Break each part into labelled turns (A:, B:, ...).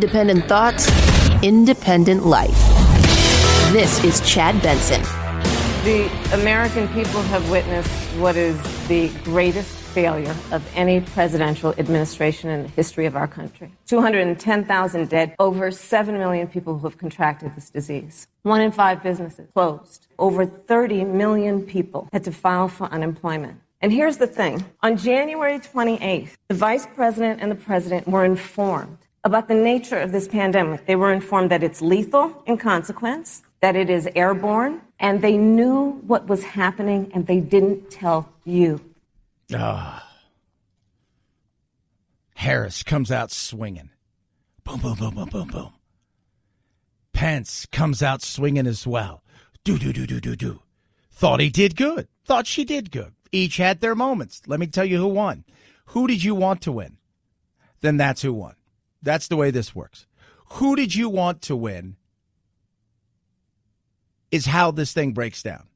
A: Independent thoughts, independent life. This is Chad Benson.
B: The American people have witnessed what is the greatest failure of any presidential administration in the history of our country. 210,000 dead, over 7 million people who have contracted this disease. 1 in 5 businesses closed. Over 30 million people had to file for unemployment. And here's the thing. On January 28th, the vice president and the president were informed about the nature of this pandemic. They were informed that it's lethal in consequence, that it is airborne, and they knew what was happening, and they didn't tell you.
C: Harris comes out swinging. Boom, boom, boom, boom, boom, boom. Pence comes out swinging as well. Do. Thought he did good. Thought she did good. Each had their moments. Let me tell you who won. Who did you want to win? Then that's who won. That's the way this works. Who did you want to win is how this thing breaks down.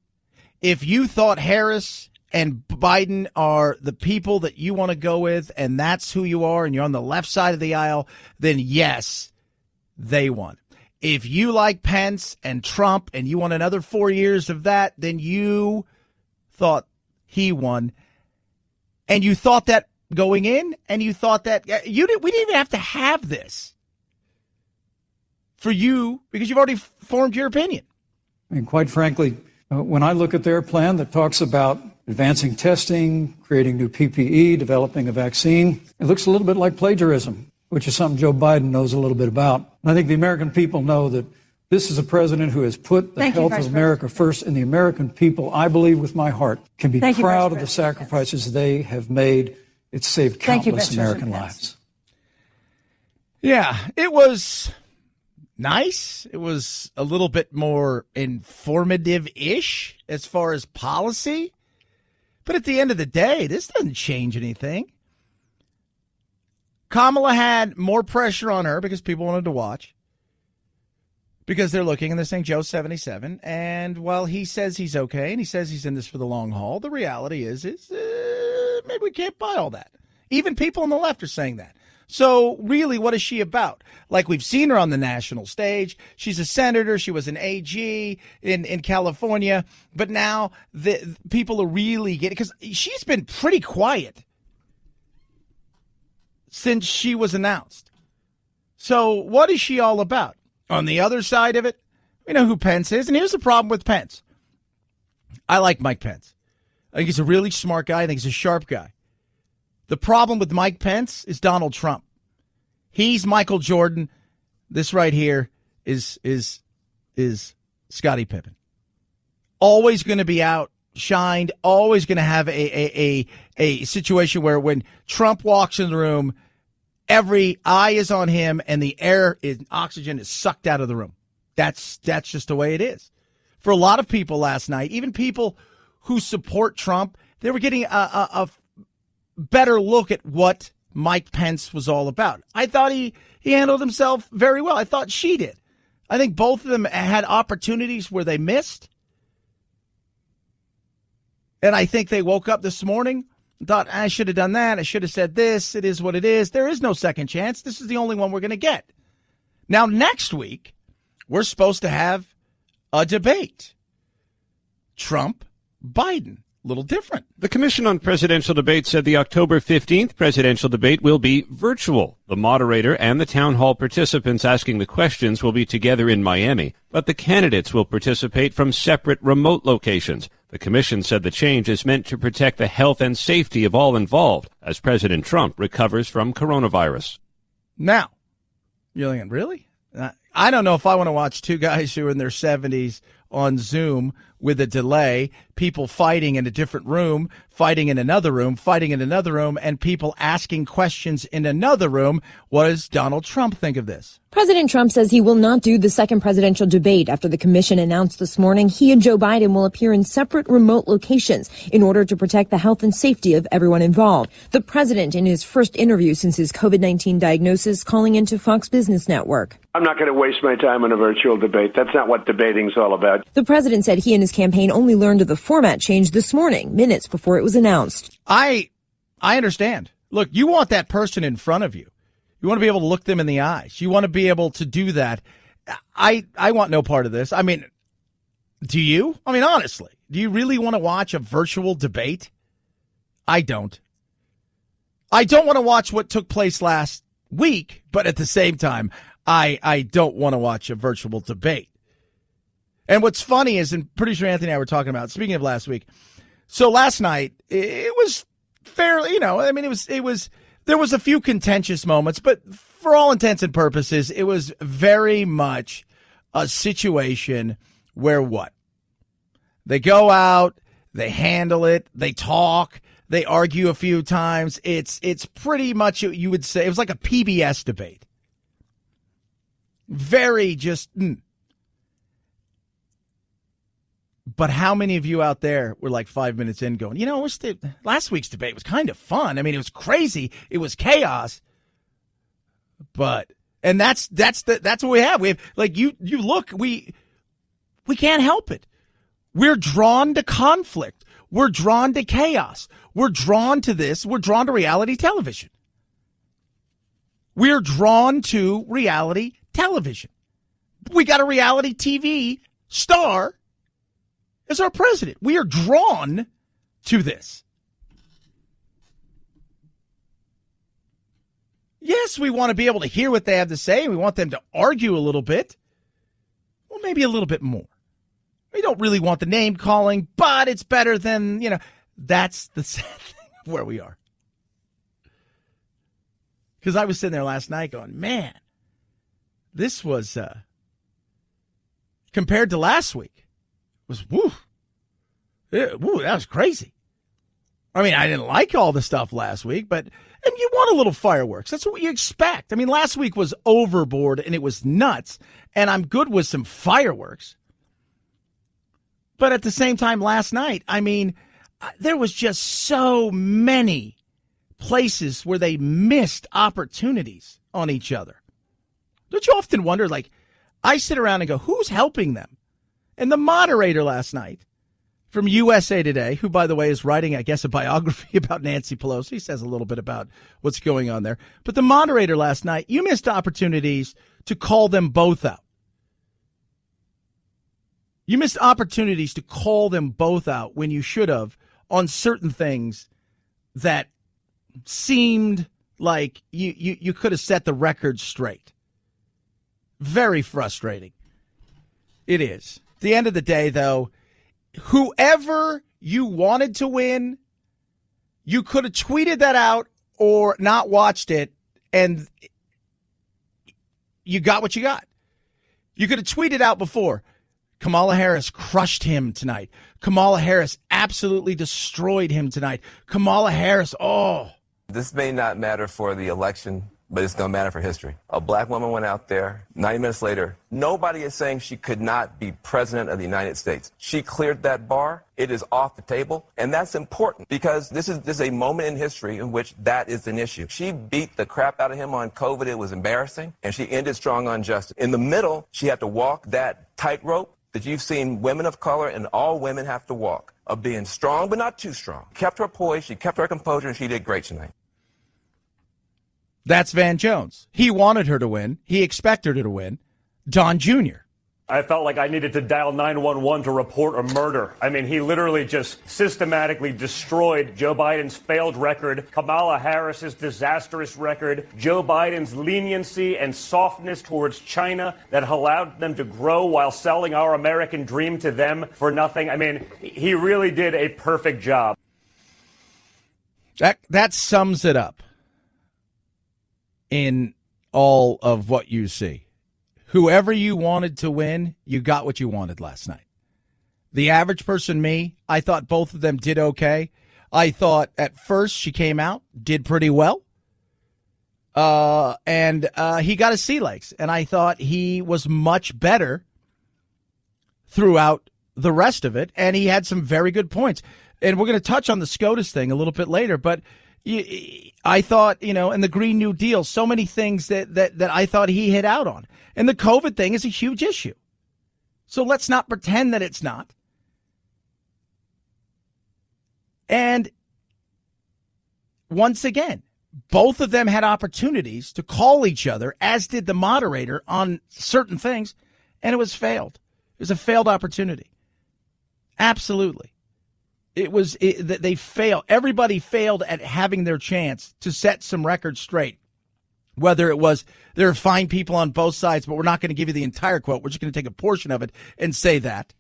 C: If you thought Harris and Biden are the people that you want to go with, and that's who you are, and you're on the left side of the aisle, then yes, they won. If you like Pence and Trump and you want another 4 years of that, then you thought he won. And you thought that going in, and you thought that we didn't even have to have this for you because you've already formed your opinion.
D: I mean, quite frankly, when I look at their plan that talks about advancing testing, creating new PPE, developing a vaccine, it looks a little bit like plagiarism, which is something Joe Biden knows a little bit about. And I think the American people know that this is a president who has put the health of America first, and the American people, I believe with my heart, can be proud of the sacrifices they have made. It's saved countless American lives.
C: Yeah, it was nice. It was a little bit more informative-ish as far as policy. But at the end of the day, this doesn't change anything. Kamala had more pressure on her because people wanted to watch. Because they're looking and they're saying Joe's 77. And while he says he's okay and he says he's in this for the long haul, the reality is maybe we can't buy all that. Even people on the left are saying that. So really, what is she about? Like, we've seen her on the national stage. She's a senator. She was an AG in California. But now the people are really getting, because she's been pretty quiet since she was announced. So what is she all about? On the other side of it, we know who Pence is. And here's the problem with Pence. I like Mike Pence. I think he's a really smart guy. I think he's a sharp guy. The problem with Mike Pence is Donald Trump. He's Michael Jordan. This right here is Scottie Pippen. Always going to be outshined. Always going to have a situation where when Trump walks in the room, every eye is on him and the oxygen is sucked out of the room. That's just the way it is. For a lot of people last night, even people who support Trump, they were getting a better look at what Mike Pence was all about. I thought he handled himself very well. I thought she did. I think both of them had opportunities where they missed. And I think they woke up this morning and thought, I should have done that. I should have said this. It is what it is. There is no second chance. This is the only one we're going to get. Now, next week, we're supposed to have a debate. Trump, Biden. Little different.
E: The Commission on Presidential Debates said the October 15th presidential debate will be virtual. The moderator and the town hall participants asking the questions will be together in Miami, but the candidates will participate from separate remote locations. The commission said the change is meant to protect the health and safety of all involved as President Trump recovers from coronavirus.
C: Now, you're thinking, really? I don't know if I want to watch two guys who are in their 70s on Zoom with a delay, people fighting in a different room, fighting in another room, fighting in another room, and people asking questions in another room. What does Donald Trump think of this?
F: President Trump says he will not do the second presidential debate after the commission announced this morning he and Joe Biden will appear in separate remote locations in order to protect the health and safety of everyone involved. The president, in his first interview since his COVID-19 diagnosis, calling into Fox Business Network.
G: I'm not going to waste my time on a virtual debate. That's not what debating's all about.
F: The president said he and his campaign only learned of the format change this morning, minutes before it was announced.
C: I understand. Look, you want that person in front of you. You want to be able to look them in the eyes. You want to be able to do that. I want no part of this. I mean, do you? I mean, honestly, do you really want to watch a virtual debate? I don't. I don't want to watch what took place last week, but at the same time, I don't want to watch a virtual debate. And what's funny is, and pretty sure Anthony and I were talking about, speaking of last week, so last night, it was fairly, I mean, there was a few contentious moments, but for all intents and purposes, it was very much a situation where what? They go out, they handle it, they talk, they argue a few times. It's pretty much, you would say, it was like a PBS debate. Very just, But how many of you out there were like 5 minutes in going, last week's debate was kind of fun. I mean, it was crazy. It was chaos. And that's what we have. We have, like, you look, we can't help it. We're drawn to conflict. We're drawn to chaos. We're drawn to this. We're drawn to reality television. We're drawn to reality television. We got a reality TV star as our president. We are drawn to this. Yes, we want to be able to hear what they have to say. We want them to argue a little bit. Well, maybe a little bit more. We don't really want the name calling, but it's better than, that's the sad thing of where we are. Because I was sitting there last night going, man, this was, compared to last week, was, woo, that was crazy. I mean, I didn't like all the stuff last week, and you want a little fireworks. That's what you expect. I mean, last week was overboard and it was nuts, and I'm good with some fireworks. But at the same time, last night, I mean, there was just so many places where they missed opportunities on each other. Don't you often wonder, like, I sit around and go, who's helping them? And the moderator last night from USA Today, who, by the way, is writing, I guess, a biography about Nancy Pelosi. He says a little bit about what's going on there. But the moderator last night, you missed opportunities to call them both out. You missed opportunities to call them both out when you should have on certain things that seemed like you could have set the record straight. Very frustrating. It is. At the end of the day, though, whoever you wanted to win, you could have tweeted that out or not watched it, and you got what you got. You could have tweeted out before, Kamala Harris crushed him tonight. Kamala Harris absolutely destroyed him tonight. Kamala Harris, oh.
H: This may not matter for the election, but it's going to matter for history. A black woman went out there, 90 minutes later. Nobody is saying she could not be president of the United States. She cleared that bar. It is off the table. And that's important because this is a moment in history in which that is an issue. She beat the crap out of him on COVID. It was embarrassing. And she ended strong on justice. In the middle, she had to walk that tightrope that you've seen women of color and all women have to walk, of being strong but not too strong. Kept her poise, she kept her composure, and she did great tonight.
C: That's Van Jones. He wanted her to win. He expected her to win. Don Jr.
I: I felt like I needed to dial 911 to report a murder. I mean, he literally just systematically destroyed Joe Biden's failed record, Kamala Harris's disastrous record, Joe Biden's leniency and softness towards China that allowed them to grow while selling our American dream to them for nothing. I mean, he really did a perfect job.
C: That sums it up in all of what you see. Whoever you wanted to win, you got what you wanted last night. The average person, me, I thought both of them did okay. I thought at first she came out, did pretty well. And he got his sea legs. And I thought he was much better throughout the rest of it. And he had some very good points. And we're going to touch on the SCOTUS thing a little bit later. But I thought, and the Green New Deal, so many things that I thought he hit out on. And the COVID thing is a huge issue. So let's not pretend that it's not. And once again, both of them had opportunities to call each other, as did the moderator, on certain things, and it was failed. It was a failed opportunity. Absolutely. They failed. Everybody failed at having their chance to set some records straight. Whether it was there are fine people on both sides, but we're not going to give you the entire quote. We're just going to take a portion of it and say that.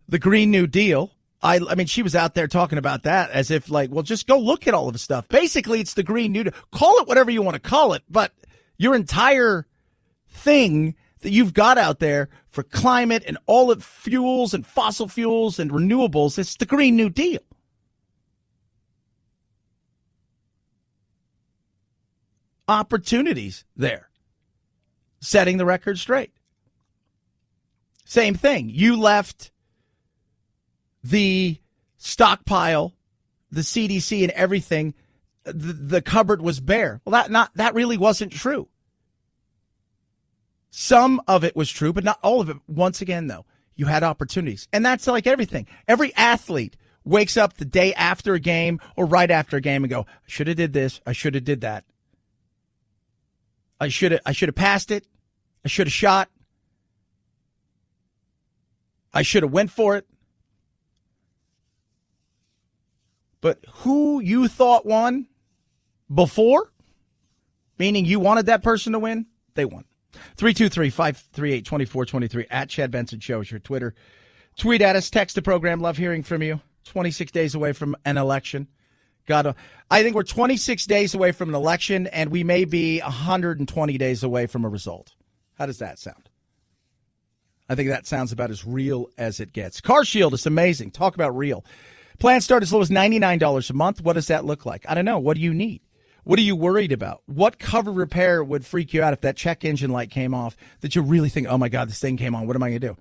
C: The Green New Deal. I mean, she was out there talking about that as if like, well, just go look at all of the stuff. Basically, it's the Green New Deal. Call it whatever you want to call it, but your entire thing that you've got out there for climate and all of fuels and fossil fuels and renewables, it's the Green New Deal. Opportunities there. Setting the record straight. Same thing. You left the stockpile, the CDC and everything, the cupboard was bare. Well, that really wasn't true. Some of it was true, but not all of it. Once again, though, you had opportunities. And that's like everything. Every athlete wakes up the day after a game or right after a game and go, I should have did this. I should have did that. I should have passed it. I should have shot. I should have went for it. But who you thought won before, meaning you wanted that person to win, they won. 323-538-2423 at Chad Benson Show is your Twitter. Tweet at us, text the program. Love hearing from you. 26 days away from an election. I think we're 26 days away from an election, and we may be 120 days away from a result. How does that sound? I think that sounds about as real as it gets. Car Shield is amazing. Talk about real. Plans start as low as $99 a month. What does that look like? I don't know. What do you need? What are you worried about? What cover repair would freak you out if that check engine light came off that you really think, oh, my God, this thing came on. What am I going to do?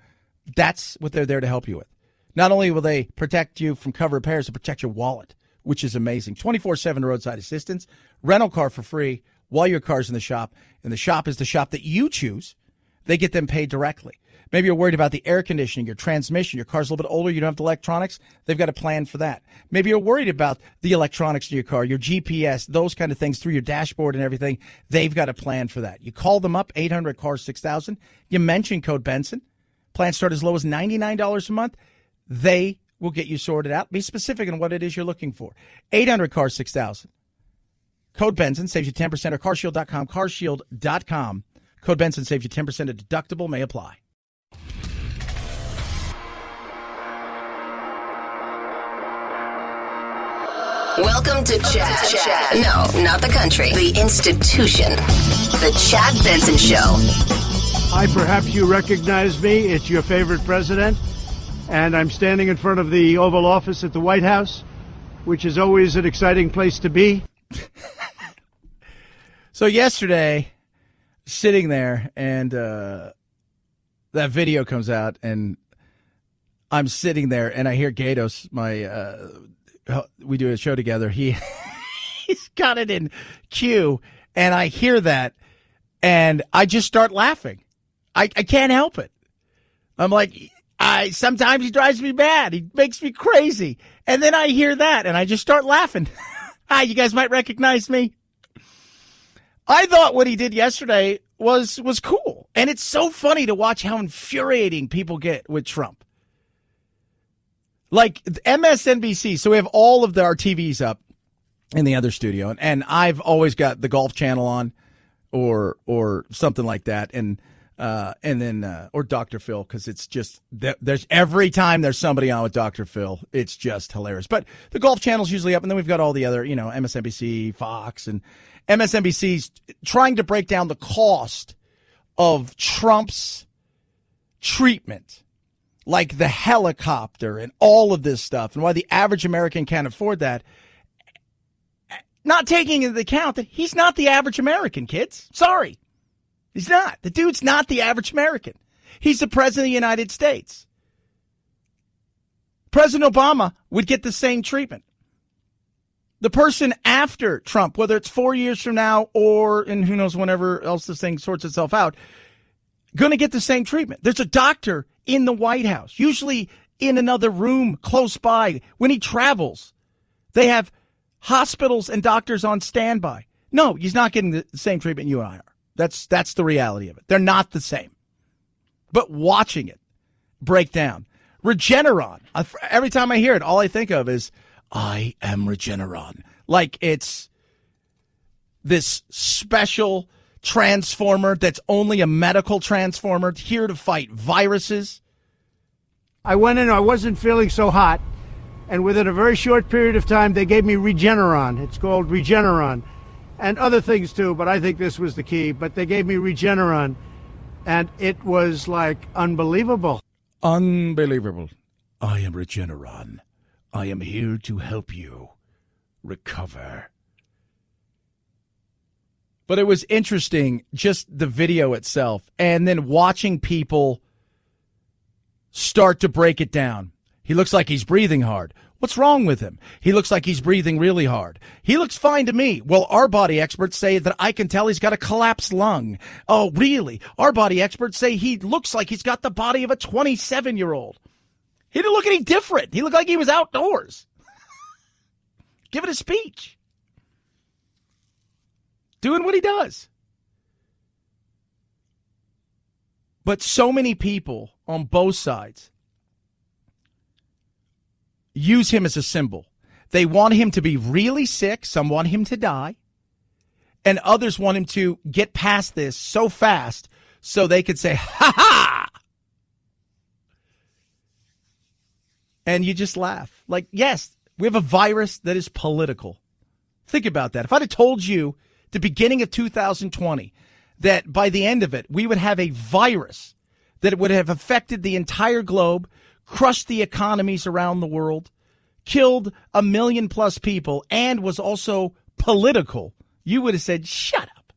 C: That's what they're there to help you with. Not only will they protect you from cover repairs, they protect your wallet, which is amazing. 24/7 roadside assistance, rental car for free while your car's in the shop. And the shop is the shop that you choose. They get them paid directly. Maybe you're worried about the air conditioning, your transmission, your car's a little bit older, you don't have the electronics. They've got a plan for that. Maybe you're worried about the electronics in your car, your GPS, those kind of things through your dashboard and everything. They've got a plan for that. You call them up, 800-CAR-6000. You mention code Benson. Plans start as low as $99 a month. They will get you sorted out. Be specific on what it is you're looking for. 800-CAR-6000. Code Benson saves you 10% or carshield.com, carshield.com. Code Benson saves you 10%. A deductible may apply.
A: Welcome to Chad. No, not the country. The institution. The Chad Benson Show.
J: Hi, perhaps you recognize me. It's your favorite president. And I'm standing in front of the Oval Office at the White House, which is always an exciting place to be.
C: So yesterday, sitting there, and that video comes out, and I'm sitting there, and I hear Gatos, we do a show together. He's got it in queue, and I hear that, and I just start laughing. I can't help it. I'm like, sometimes he drives me mad. He makes me crazy. And then I hear that, and I just start laughing. You guys might recognize me. I thought what he did yesterday was cool. And it's so funny to watch how infuriating people get with Trump. Like MSNBC, so we have all of our TVs up in the other studio, and I've always got the Golf Channel on, or something like that, and then or Dr. Phil, because it's just there's every time there's somebody on with Dr. Phil, it's just hilarious. But the Golf Channel's usually up, and then we've got all the other, MSNBC, Fox, and MSNBC's trying to break down the cost of Trump's treatment. Like the helicopter and all of this stuff, and why the average American can't afford that. Not taking into account that he's not the average American, kids. Sorry. He's not. The dude's not the average American. He's the president of the United States. President Obama would get the same treatment. The person after Trump, whether it's 4 years from now or in who knows whenever else this thing sorts itself out, going to get the same treatment. There's a doctor in the White House, usually in another room close by. When he travels, they have Hospitals and doctors on standby. No, he's not getting the same treatment you and I are. That's the reality of it. They're not the same. But watching it break down. Regeneron. Every time I hear it, all I think of is, I am Regeneron. Like it's this special transformer that's only a medical transformer here to fight viruses.
J: I went in, I wasn't feeling so hot, and within a very short period of time, they gave me Regeneron. It's called Regeneron, and other things too, but I think this was the key. But they gave me Regeneron, and it was like unbelievable.
C: Unbelievable. I am Regeneron. I am here to help you recover. But it was interesting, just the video itself, and then watching people start to break it down. He looks like he's breathing hard. What's wrong with him? He looks like he's breathing really hard. He looks fine to me. Well, our body experts say that I can tell he's got a collapsed lung. Oh, really? Our body experts say he looks like he's got the body of a 27-year-old. He didn't look any different. He looked like he was outdoors. Giving a speech. Doing what he does. But so many people on both sides use him as a symbol. They want him to be really sick. Some want him to die. And others want him to get past this so fast so they could say, ha ha! And you just laugh. Like, yes, we have a virus that is political. Think about that. If I'd have told you the beginning of 2020 that by the end of it, we would have a virus that would have affected the entire globe, crushed the economies around the world, killed 1 million plus people, and was also political, you would have said, shut up.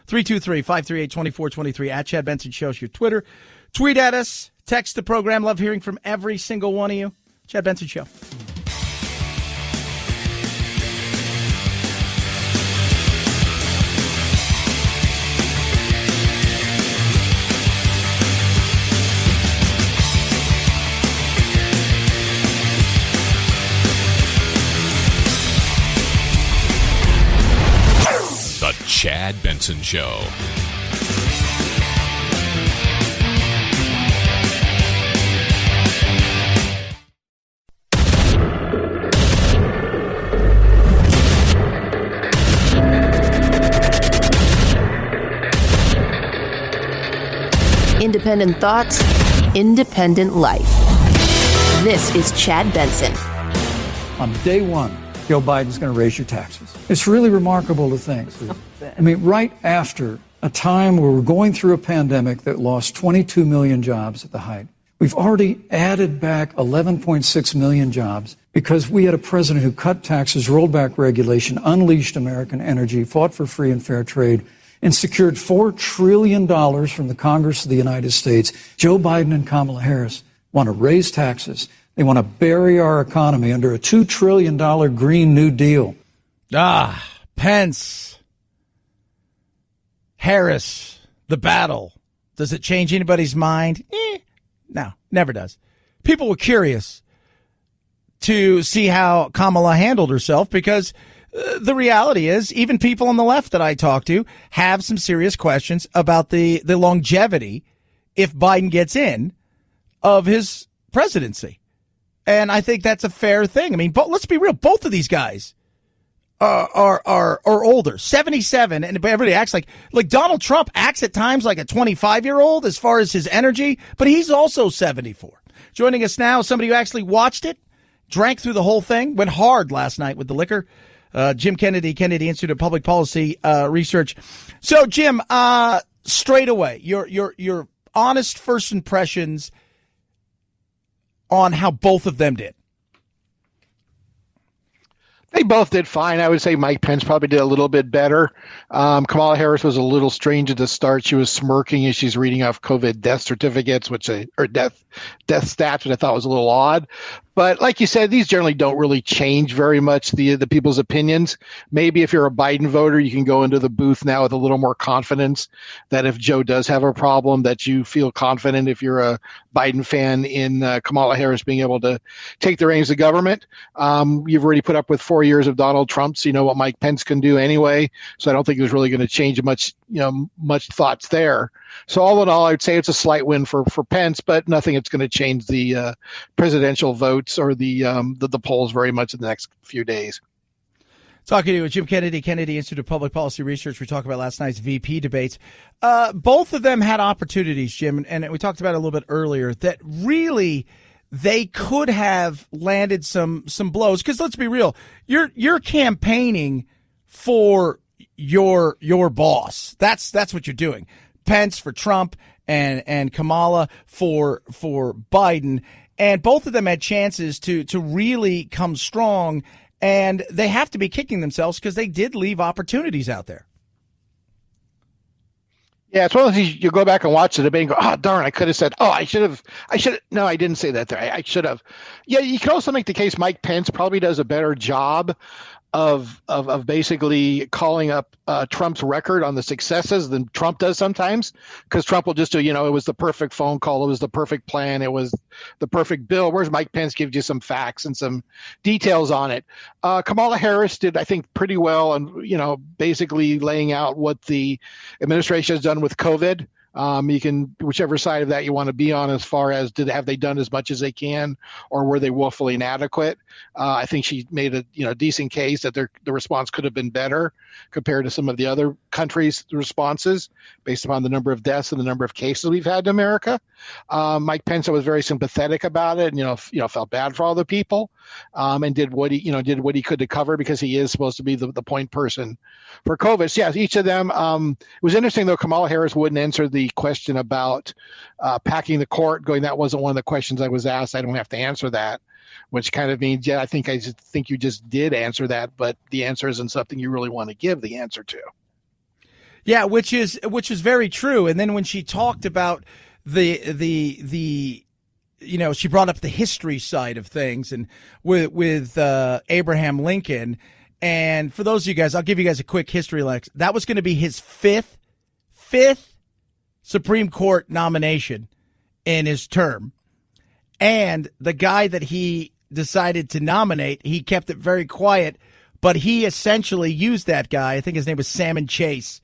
C: 323-538-2423 at Chad Benson Show's your Twitter. Tweet at us. Text the program. Love hearing from every single one of you. Chad Benson Show.
K: The Chad Benson Show.
A: Independent thoughts, independent life. This is Chad Benson.
D: On day one, Joe Biden's going to raise your taxes. It's really remarkable to think. I mean, right after a time where we're going through a pandemic that lost 22 million jobs at the height, we've already added back 11.6 million jobs because we had a president who cut taxes, rolled back regulation, unleashed American energy, fought for free and fair trade, and secured $4 trillion from the Congress of the United States. Joe Biden and Kamala Harris want to raise taxes. They want to bury our economy under a $2 trillion Green New Deal.
C: Pence, Harris, the battle. Does it change anybody's mind? No, never does. People were curious to see how Kamala handled herself because the reality is even people on the left that I talk to have some serious questions about the longevity, if Biden gets in, of his presidency. And I think that's a fair thing. I mean, but let's be real. Both of these guys are older, 77, and everybody acts like Donald Trump acts at times like a 25-year-old as far as his energy, but he's also 74. Joining us now, somebody who actually watched it, drank through the whole thing, went hard last night with the liquor. Jim Kennedy, Kennedy Institute of Public Policy Research. So, Jim, straight away, your honest first impressions on how both of them did.
L: They both did fine. I would say Mike Pence probably did a little bit better. Kamala Harris was a little strange at the start. She was smirking as she's reading off COVID death certificates, or death stats, which I thought was a little odd. But like you said, these generally don't really change very much the people's opinions. Maybe if you're a Biden voter, you can go into the booth now with a little more confidence that if Joe does have a problem, that you feel confident if you're a Biden fan in Kamala Harris being able to take the reins of government. You've already put up with 4 years of Donald Trump, so you know what Mike Pence can do anyway. So I don't think there's really going to change much thoughts there. So all in all, I would say it's a slight win for Pence, but nothing that's going to change the presidential votes or the polls very much in the next few days.
C: Talking to Jim Kennedy, Kennedy Institute of Public Policy Research. We talked about last night's VP debates. Both of them had opportunities, Jim, and we talked about it a little bit earlier, that really they could have landed some blows. Because let's be real, you're campaigning for your boss. That's what you're doing. Pence for Trump and Kamala for Biden. And both of them had chances to really come strong. And they have to be kicking themselves because they did leave opportunities out there.
L: Yeah, it's one of those you go back and watch the debate and go, oh, darn, I could have said, I should have. No, I didn't say that there. I should have. Yeah, you can also make the case Mike Pence probably does a better job of basically calling up Trump's record on the successes than Trump does sometimes, because Trump will just do, it was the perfect phone call, it was the perfect plan, it was the perfect bill, whereas Mike Pence gives you some facts and some details on it. Kamala Harris did, I think, pretty well on, basically laying out what the administration has done with COVID. You can, whichever side of that you want to be on, as far as have they done as much as they can, or were they woefully inadequate? I think she made a decent case that the response could have been better compared to some of the other countries' responses based upon the number of deaths and the number of cases we've had in America. Mike Pence was very sympathetic about it, and felt bad for all the people, and did what he could to cover, because he is supposed to be the point person for COVID. So, yeah, each of them. It was interesting though. Kamala Harris wouldn't answer the question about packing the court, going, that wasn't one of the questions I was asked. I don't have to answer that, which kind of means, yeah, I think you just did answer that, but the answer isn't something you really want to give the answer to.
C: Yeah, which is very true. And then when she talked about the she brought up the history side of things, and with Abraham Lincoln. And for those of you guys, I'll give you guys a quick history lesson. That was going to be his fifth Supreme Court nomination in his term. And the guy that he decided to nominate, he kept it very quiet, but he essentially used that guy. I think his name was Salmon Chase.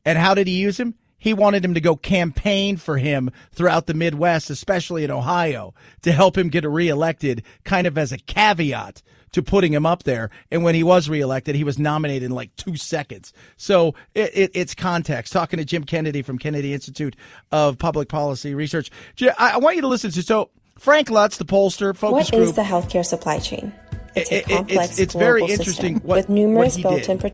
C: And how did he use him? He wanted him to go campaign for him throughout the Midwest, especially in Ohio, to help him get reelected, kind of as a caveat to putting him up there. And when he was reelected, he was nominated in like 2 seconds. So it's context. Talking to Jim Kennedy from Kennedy Institute of Public Policy Research. I want you to listen to, so Frank Lutz, the pollster, focus group.
M: What is the healthcare supply chain? It's a complex
C: it's
M: global
C: very interesting
M: system with numerous built-in.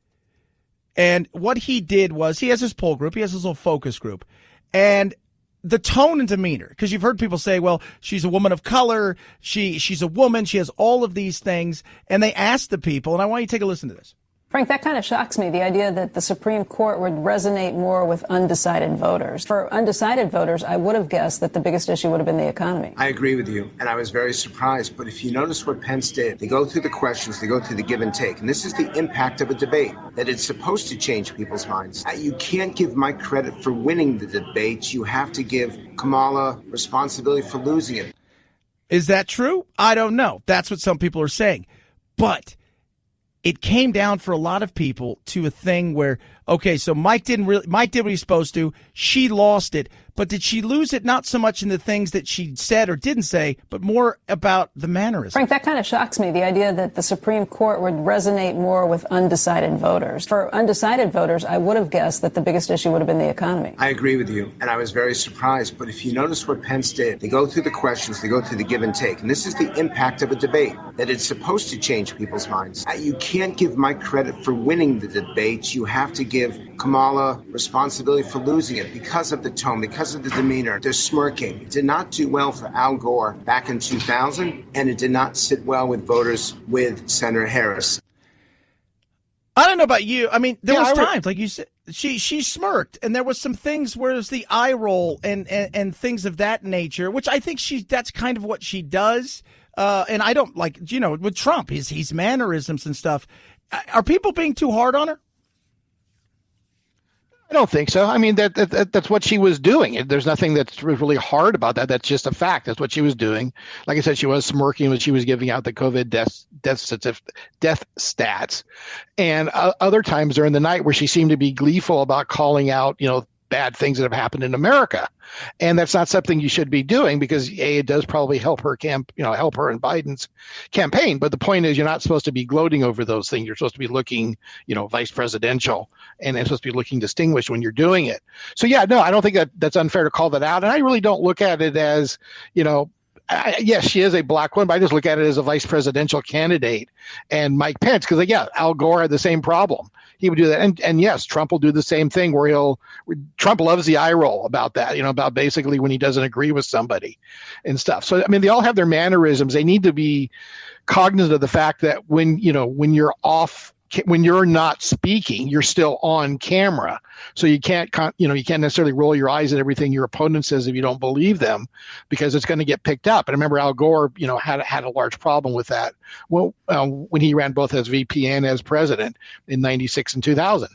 C: And what he did was, he has his poll group, he has his little focus group, and the tone and demeanor, because you've heard people say, well, she's a woman of color, she's a woman, she has all of these things, and they asked the people, and I want you to take a listen to this.
N: Frank, that kind of shocks me, the idea that the Supreme Court would resonate more with undecided voters. For undecided voters, I would have guessed that the biggest issue would have been the economy.
O: I agree with you, and I was very surprised. But if you notice what Pence did, they go through the questions, they go through the give and take. And this is the impact of a debate, that it's supposed to change people's minds. You can't give Mike credit for winning the debate. You have to give Kamala responsibility for losing it.
C: Is that true? I don't know. That's what some people are saying. But it came down for a lot of people to a thing where, okay, so Mike did what he was supposed to. She lost it. But did she lose it not so much in the things that she said or didn't say, but more about the mannerisms?
N: Frank, that kind of shocks me, the idea that the Supreme Court would resonate more with undecided voters. For undecided voters, I would have guessed that the biggest issue would have been the economy.
O: I agree with you, and I was very surprised. But if you notice what Pence did, they go through the questions, they go through the give and take. And this is the impact of a debate, that it's supposed to change people's minds. You can't give Mike credit for winning the debate. You have to give Kamala responsibility for losing it, because of the tone, because of the demeanor. They're smirking. It did not do well for Al Gore back in 2000, and it did not sit well with voters with Senator Harris.
C: I don't know about you. I mean, there was times, like you said, she smirked, and there was some things where it was the eye roll and things of that nature, which I think that's kind of what she does. And I don't like, with Trump, his mannerisms and stuff. Are people being too hard on her?
L: I don't think so. I mean, that's what she was doing. There's nothing that's really hard about that. That's just a fact. That's what she was doing. Like I said, she was smirking when she was giving out the COVID death stats, and other times during the night where she seemed to be gleeful about calling out, bad things that have happened in America. And that's not something you should be doing because it does probably help her help her in Biden's campaign. But the point is, you're not supposed to be gloating over those things. You're supposed to be looking, vice presidential, and it's supposed to be looking distinguished when you're doing it. So yeah, no, I don't think that's unfair to call that out. And I really don't look at it as, yes, she is a black woman, but I just look at it as a vice presidential candidate and Mike Pence, because Al Gore had the same problem. He would do that. And yes, Trump will do the same thing where Trump loves the eye roll about that, about basically when he doesn't agree with somebody and stuff. So, I mean, they all have their mannerisms. They need to be cognizant of the fact that when you're off, when you're not speaking, you're still on camera. So you can't necessarily roll your eyes at everything your opponent says if you don't believe them, because it's going to get picked up. And I remember Al Gore, had a large problem with that when he ran both as VP and as president in 96 and 2000.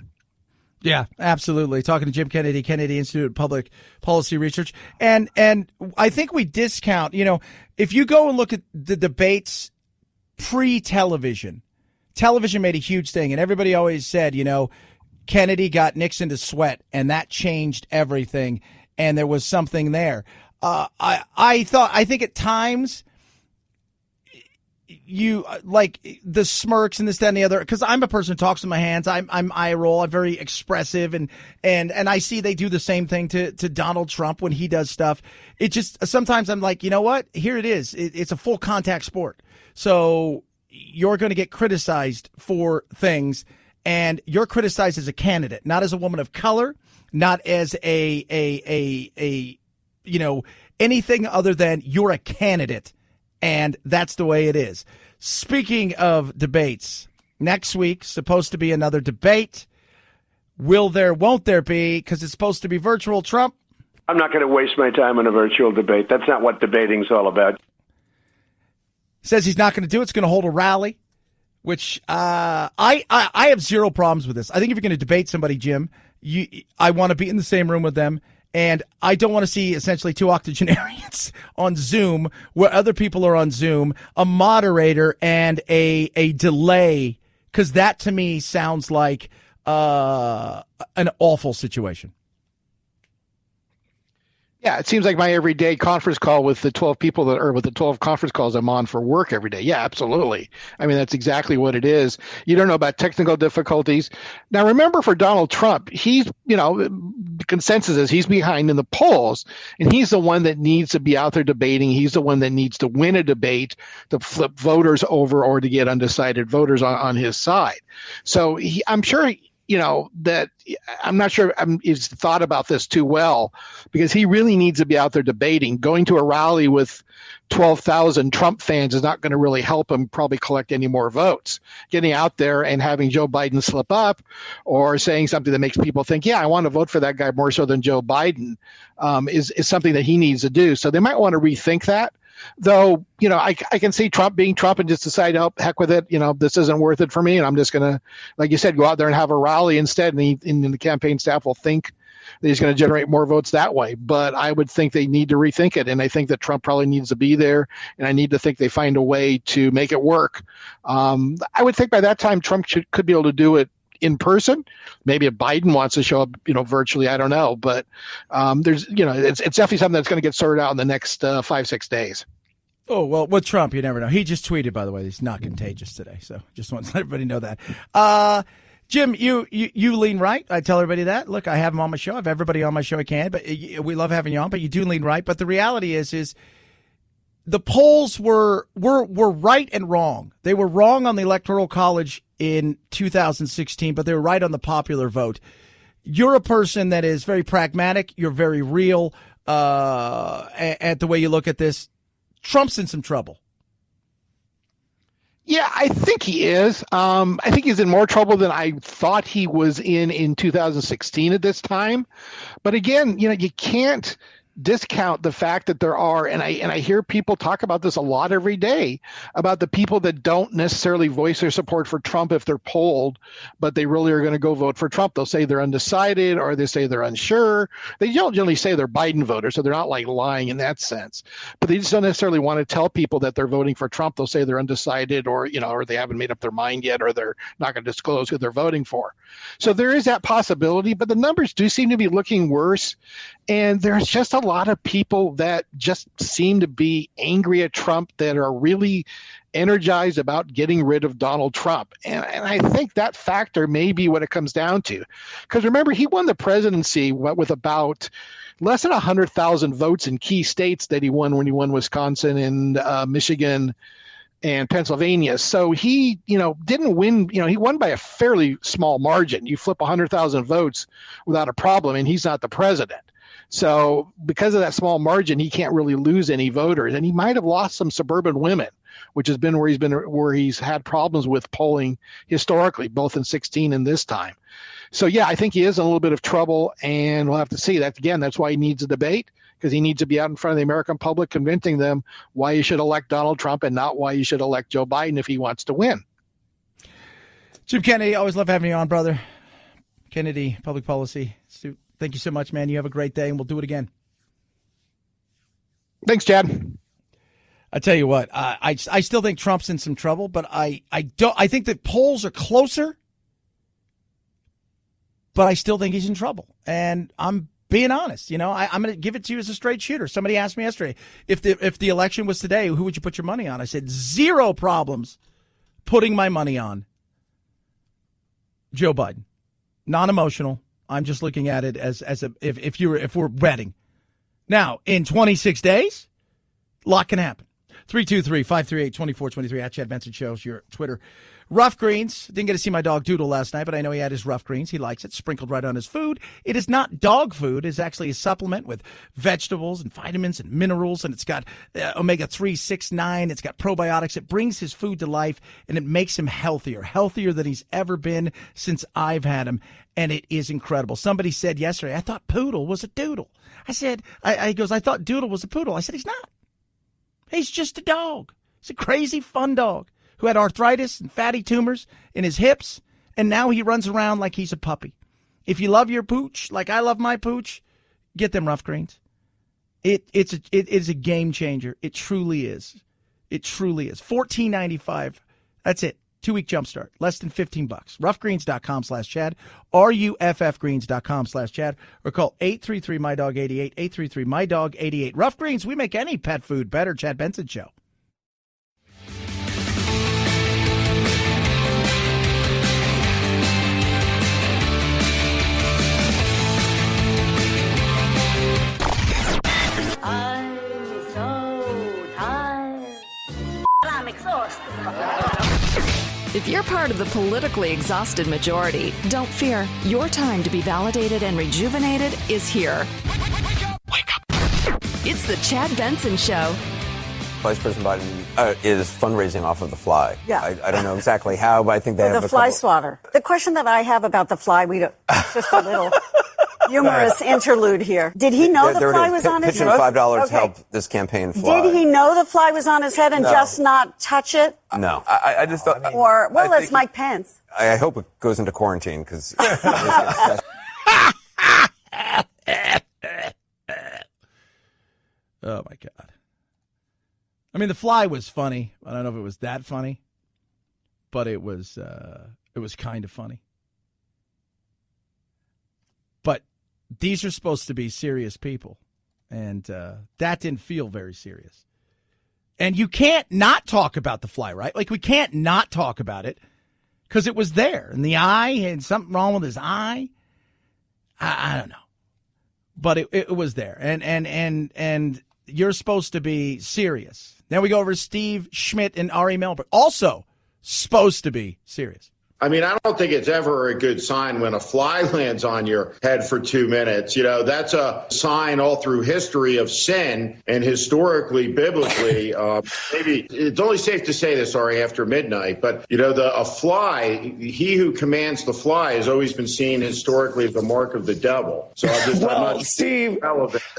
C: Yeah, absolutely. Talking to Jim Kennedy, Kennedy Institute of Public Policy Research. And I think we discount, if you go and look at the debates pre-television, television made a huge thing, and everybody always said, Kennedy got Nixon to sweat, and that changed everything, and there was something there. I think at times you like the smirks and this, that, and the other, because I'm a person who talks with my hands. I'm eye roll. I'm very expressive, and I see they do the same thing to Donald Trump when he does stuff. It just sometimes I'm like, you know what? Here it is. It's a full contact sport, so you're going to get criticized for things, and you're criticized as a candidate, not as a woman of color, not as anything other than you're a candidate, and that's the way it is. Speaking of debates, next week supposed to be another debate. Will there, won't there be, because it's supposed to be virtual, Trump?
G: I'm not going to waste my time on a virtual debate. That's not what debating's all about.
C: Says he's not going to do it. It's going to hold a rally, which I have zero problems with this. I think if you're going to debate somebody, Jim, I want to be in the same room with them, and I don't want to see essentially two octogenarians on Zoom where other people are on Zoom, a moderator, and a delay, because that to me sounds like an awful situation.
L: Yeah, it seems like my everyday conference call with the 12 people with the 12 conference calls I'm on for work every day. Yeah, absolutely. I mean, that's exactly what it is. You don't know about technical difficulties. Now, remember, for Donald Trump, he's, the consensus is he's behind in the polls, and he's the one that needs to be out there debating. He's the one that needs to win a debate to flip voters over or to get undecided voters on his side. So I'm sure that I'm not sure he's thought about this too well, because he really needs to be out there debating. Going to a rally with 12,000 Trump fans is not going to really help him probably collect any more votes. Getting out there and having Joe Biden slip up or saying something that makes people think, yeah, I want to vote for that guy more so than Joe Biden is something that he needs to do. So they might want to rethink that. Though, I can see Trump being Trump and just decide, oh, heck with it. This isn't worth it for me. And I'm just going to, like you said, go out there and have a rally instead. And the campaign staff will think that he's going to generate more votes that way. But I would think they need to rethink it. And I think that Trump probably needs to be there. And I need to think they find a way to make it work. I would think by that time, Trump could be able to do it in person. Maybe if Biden wants to show up, virtually, I don't know. But there's, it's definitely something that's going to get sorted out in the next 5-6 days.
C: Oh, well, with Trump, you never know. He just tweeted, by the way, he's not contagious today. So just want to let everybody know that. Jim, you lean right. I tell everybody that. Look, I have him on my show. I have everybody on my show I can, but we love having you on, but you do lean right. But the reality is the polls were right and wrong. They were wrong on the Electoral College in 2016, but they were right on the popular vote. You're a person that is very pragmatic. You're very real at the way you look at this. Trump's in some trouble.
L: Yeah, I think he is. I think he's in more trouble than I thought he was in 2016 at this time. But again, you can't discount the fact that there are, and I hear people talk about this a lot every day, about the people that don't necessarily voice their support for Trump if they're polled, but they really are going to go vote for Trump. They'll say they're undecided, or they say they're unsure. They don't generally say they're Biden voters, so they're not like lying in that sense. But they just don't necessarily want to tell people that they're voting for Trump. They'll say they're undecided, or or they haven't made up their mind yet, or they're not going to disclose who they're voting for. So there is that possibility, but the numbers do seem to be looking worse. And there's just a lot of people that just seem to be angry at Trump, that are really energized about getting rid of Donald Trump. And I think that factor may be what it comes down to. Because remember, he won the presidency with about less than 100,000 votes in key states that he won when he won Wisconsin and Michigan and Pennsylvania. So he, didn't win, he won by a fairly small margin. You flip 100,000 votes without a problem, and he's not the president. So because of that small margin, he can't really lose any voters, and he might have lost some suburban women, which has been where he's had problems with polling historically, both in 16 and this time. So yeah, I think he is in a little bit of trouble, and we'll have to see that again. That's why he needs a debate, because he needs to be out in front of the American public convincing them why you should elect Donald Trump and not why you should elect Joe Biden if he wants to win.
C: Jim Kennedy, always love having you on, brother. Kennedy, Public Policy Institute. Thank you so much, man. You have a great day, and we'll do it again.
L: Thanks, Chad.
C: I tell you what, I still think Trump's in some trouble, but I think that polls are closer, but I still think he's in trouble. And I'm being honest. I'm going to give it to you as a straight shooter. Somebody asked me yesterday, if the election was today, who would you put your money on? I said, zero problems putting my money on Joe Biden. Non-emotional. I'm just looking at it as if we're betting. Now, in 26 days, a lot can happen. 323-538-2423 at Chad Benson Show's your Twitter. Rough Greens. Didn't get to see my dog Doodle last night, but I know he had his Rough Greens. He likes it, sprinkled right on his food. It is not dog food. It's actually a supplement with vegetables and vitamins and minerals, and it's got omega-3, 6, 9. It's got probiotics. It brings his food to life, and it makes him healthier than he's ever been since I've had him, and it is incredible. Somebody said yesterday, I thought Poodle was a doodle. I said, he goes, I thought Doodle was a poodle. I said, he's not. He's just a dog. He's a crazy, fun dog who had arthritis and fatty tumors in his hips, and now he runs around like he's a puppy. If you love your pooch, like I love my pooch, get them Rough Greens. It is a game changer. It truly is. It truly is. $14.95. That's it. 2-week jumpstart. Less than $15. Roughgreens.com/Chad. RUFFgreens.com/Chad. Or call 833-MY-DOG-88. 833-MY-DOG-88. Rough Greens. We make any pet food better. Chad Benson Show.
P: I'm so tired. I'm exhausted.
Q: If you're part of the politically exhausted majority, don't fear. Your time to be validated and rejuvenated is here. Wake up. It's the Chad Benson Show.
R: Vice President Biden is fundraising off of The Fly.
S: Yeah.
R: I don't know exactly how, but I think they have
S: the Fly Swatter. The question that I have about The Fly, just a little humorous interlude here. Did he know the fly was on his head?
R: Pitching $5 to help this campaign fly.
S: Did he know the fly was on his head and just not touch it?
R: No. I just thought...
S: It's Mike Pence.
R: I hope it goes into quarantine, because...
C: Oh, my God. I mean, the fly was funny. I don't know if it was that funny, but it was kind of funny. But these are supposed to be serious people, and that didn't feel very serious. And you can't not talk about the fly, right? Like, we can't not talk about it because it was there. And the eye, and something wrong with his eye. I don't know. But it was there. And you're supposed to be serious. Then we go over to Steve Schmidt and Ari Melber. Also supposed to be serious.
T: I mean, I don't think it's ever a good sign when a fly lands on your head for 2 minutes. You know, that's a sign all through history of sin, and historically, biblically, maybe it's only safe to say this, Ari, after midnight, but, you know, a fly, he who commands the fly has always been seen historically as the mark of the devil. So I'm not
U: Steve,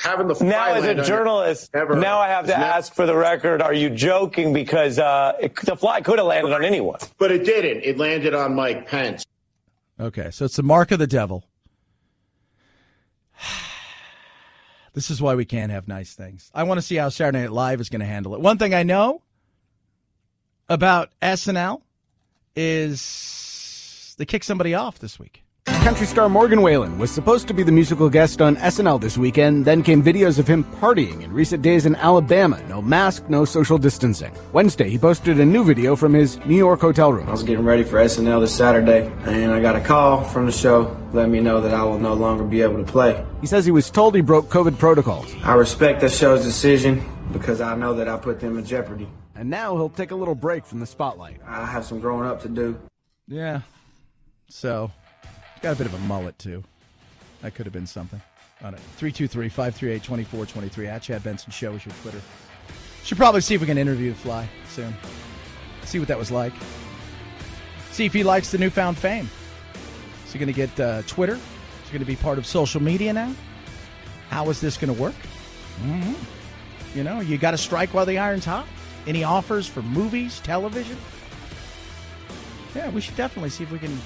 T: having the fly
U: now as a journalist, now I have to ask for the record, are you joking? Because the fly could have landed on anyone.
T: But it didn't. It landed on Mike Pence.
C: Okay, so it's the mark of the devil. This is why we can't have nice things. I want to see how Saturday Night Live is going to handle it. One thing I know about SNL is they kicked somebody off this week.
V: Country star Morgan Wallen was supposed to be the musical guest on SNL this weekend. Then came videos of him partying in recent days in Alabama. No mask, no social distancing. Wednesday, he posted a new video from his New York hotel room.
W: I was getting ready for SNL this Saturday, and I got a call from the show letting me know that I will no longer be able to play.
V: He says he was told he broke COVID protocols.
W: I respect the show's decision because I know that I put them in jeopardy.
V: And now he'll take a little break from the spotlight.
W: I have some growing up to do.
C: Yeah. So... got a bit of a mullet, too. That could have been something. On it. 323-538-2423. At Chad Benson Show is your Twitter. Should probably see if we can interview the fly soon. See what that was like. See if he likes the newfound fame. Is he going to get Twitter? Is he going to be part of social media now? How is this going to work? Mm-hmm. You know, you got to strike while the iron's hot. Any offers for movies, television? Yeah, we should definitely see if we can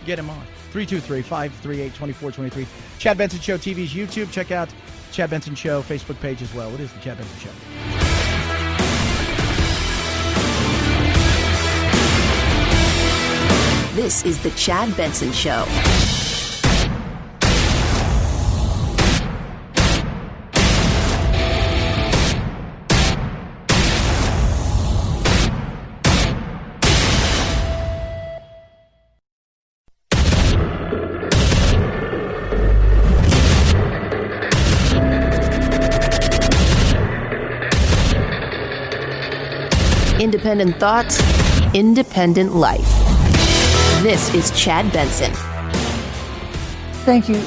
C: get him on. 323-538-2423. Chad Benson Show TV's YouTube. Check out Chad Benson Show Facebook page as well. It is the Chad Benson Show.
A: This is the Chad Benson Show. Independent thoughts, independent life. This is Chad Benson.
D: Thank you,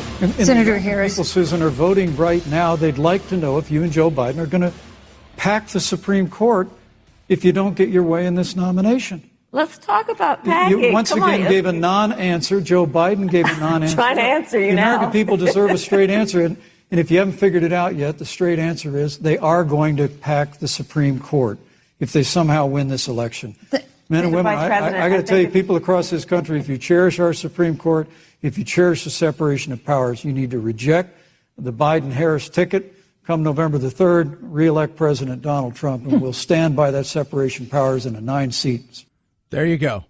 D: Senator Harris. People, Susan, are voting right now. They'd like to know if you and Joe Biden are going to pack the Supreme Court if you don't get your way in this nomination.
B: Let's talk about packing.
D: You once again gave a non-answer. Joe Biden gave a non-answer.
B: Trying to answer you now.
D: The American people deserve a straight answer. And if you haven't figured it out yet, the straight answer is they are going to pack the Supreme Court if they somehow win this election. Men and women, I got to tell you, people across this country, if you cherish our Supreme Court, if you cherish the separation of powers, you need to reject the Biden-Harris ticket. Come November the 3rd, re-elect President Donald Trump, and we'll stand by that separation of powers in a 9-seat.
C: There you go.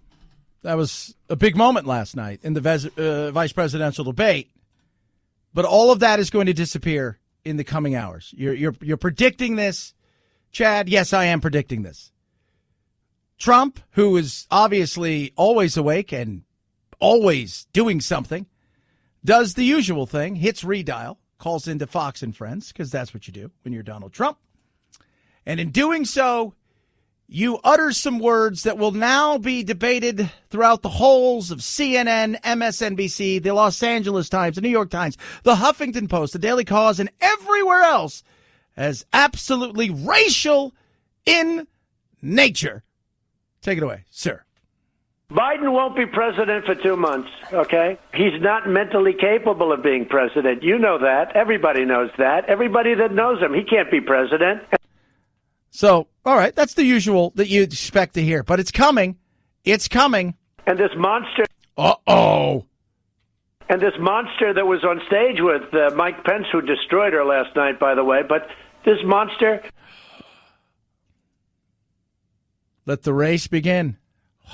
C: That was a big moment last night in the vice presidential debate. But all of that is going to disappear in the coming hours. You're predicting this, Chad. Yes, I am predicting this. Trump, who is obviously always awake and always doing something, does the usual thing, hits redial, calls into Fox and Friends, because that's what you do when you're Donald Trump. And in doing so, you utter some words that will now be debated throughout the halls of CNN, MSNBC, the Los Angeles Times, the New York Times, the Huffington Post, the Daily Cause, and everywhere else as absolutely racial in nature. Take it away, sir.
G: Biden won't be president for 2 months, okay? He's not mentally capable of being president. You know that. Everybody knows that. Everybody that knows him, he can't be president.
C: So, all right, that's the usual that you'd expect to hear. But it's coming. It's coming.
G: And this monster...
C: Uh-oh.
G: And this monster that was on stage with Mike Pence, who destroyed her last night, by the way. But this monster...
C: Let the race begin.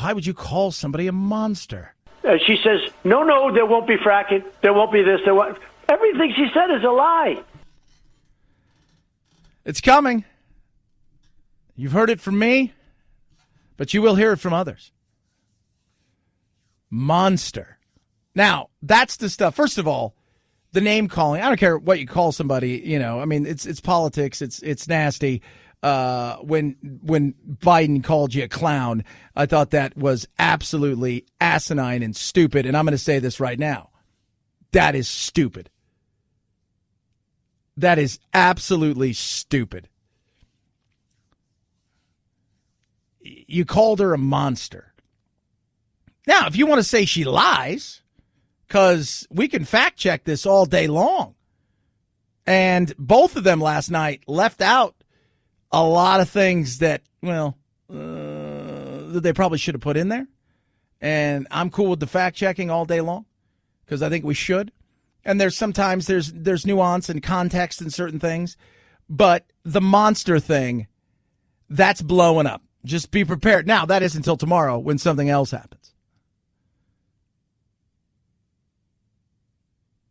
C: Why would you call somebody a monster?
G: She says, no, there won't be fracking. There won't be this. Everything she said is a lie.
C: It's coming. You've heard it from me, but you will hear it from others. Monster. Now, that's the stuff. First of all, the name calling. I don't care what you call somebody, you know. I mean, it's politics. It's nasty. when Biden called you a clown. I thought that was absolutely asinine and stupid. And I'm going to say this right now. That is stupid. That is absolutely stupid. You called her a monster. Now, if you want to say she lies, because we can fact check this all day long. And both of them last night left out a lot of things that, that they probably should have put in there. And I'm cool with the fact checking all day long because I think we should. And there's sometimes there's nuance and context in certain things. But the monster thing, that's blowing up. Just be prepared. Now, that is until tomorrow when something else happens.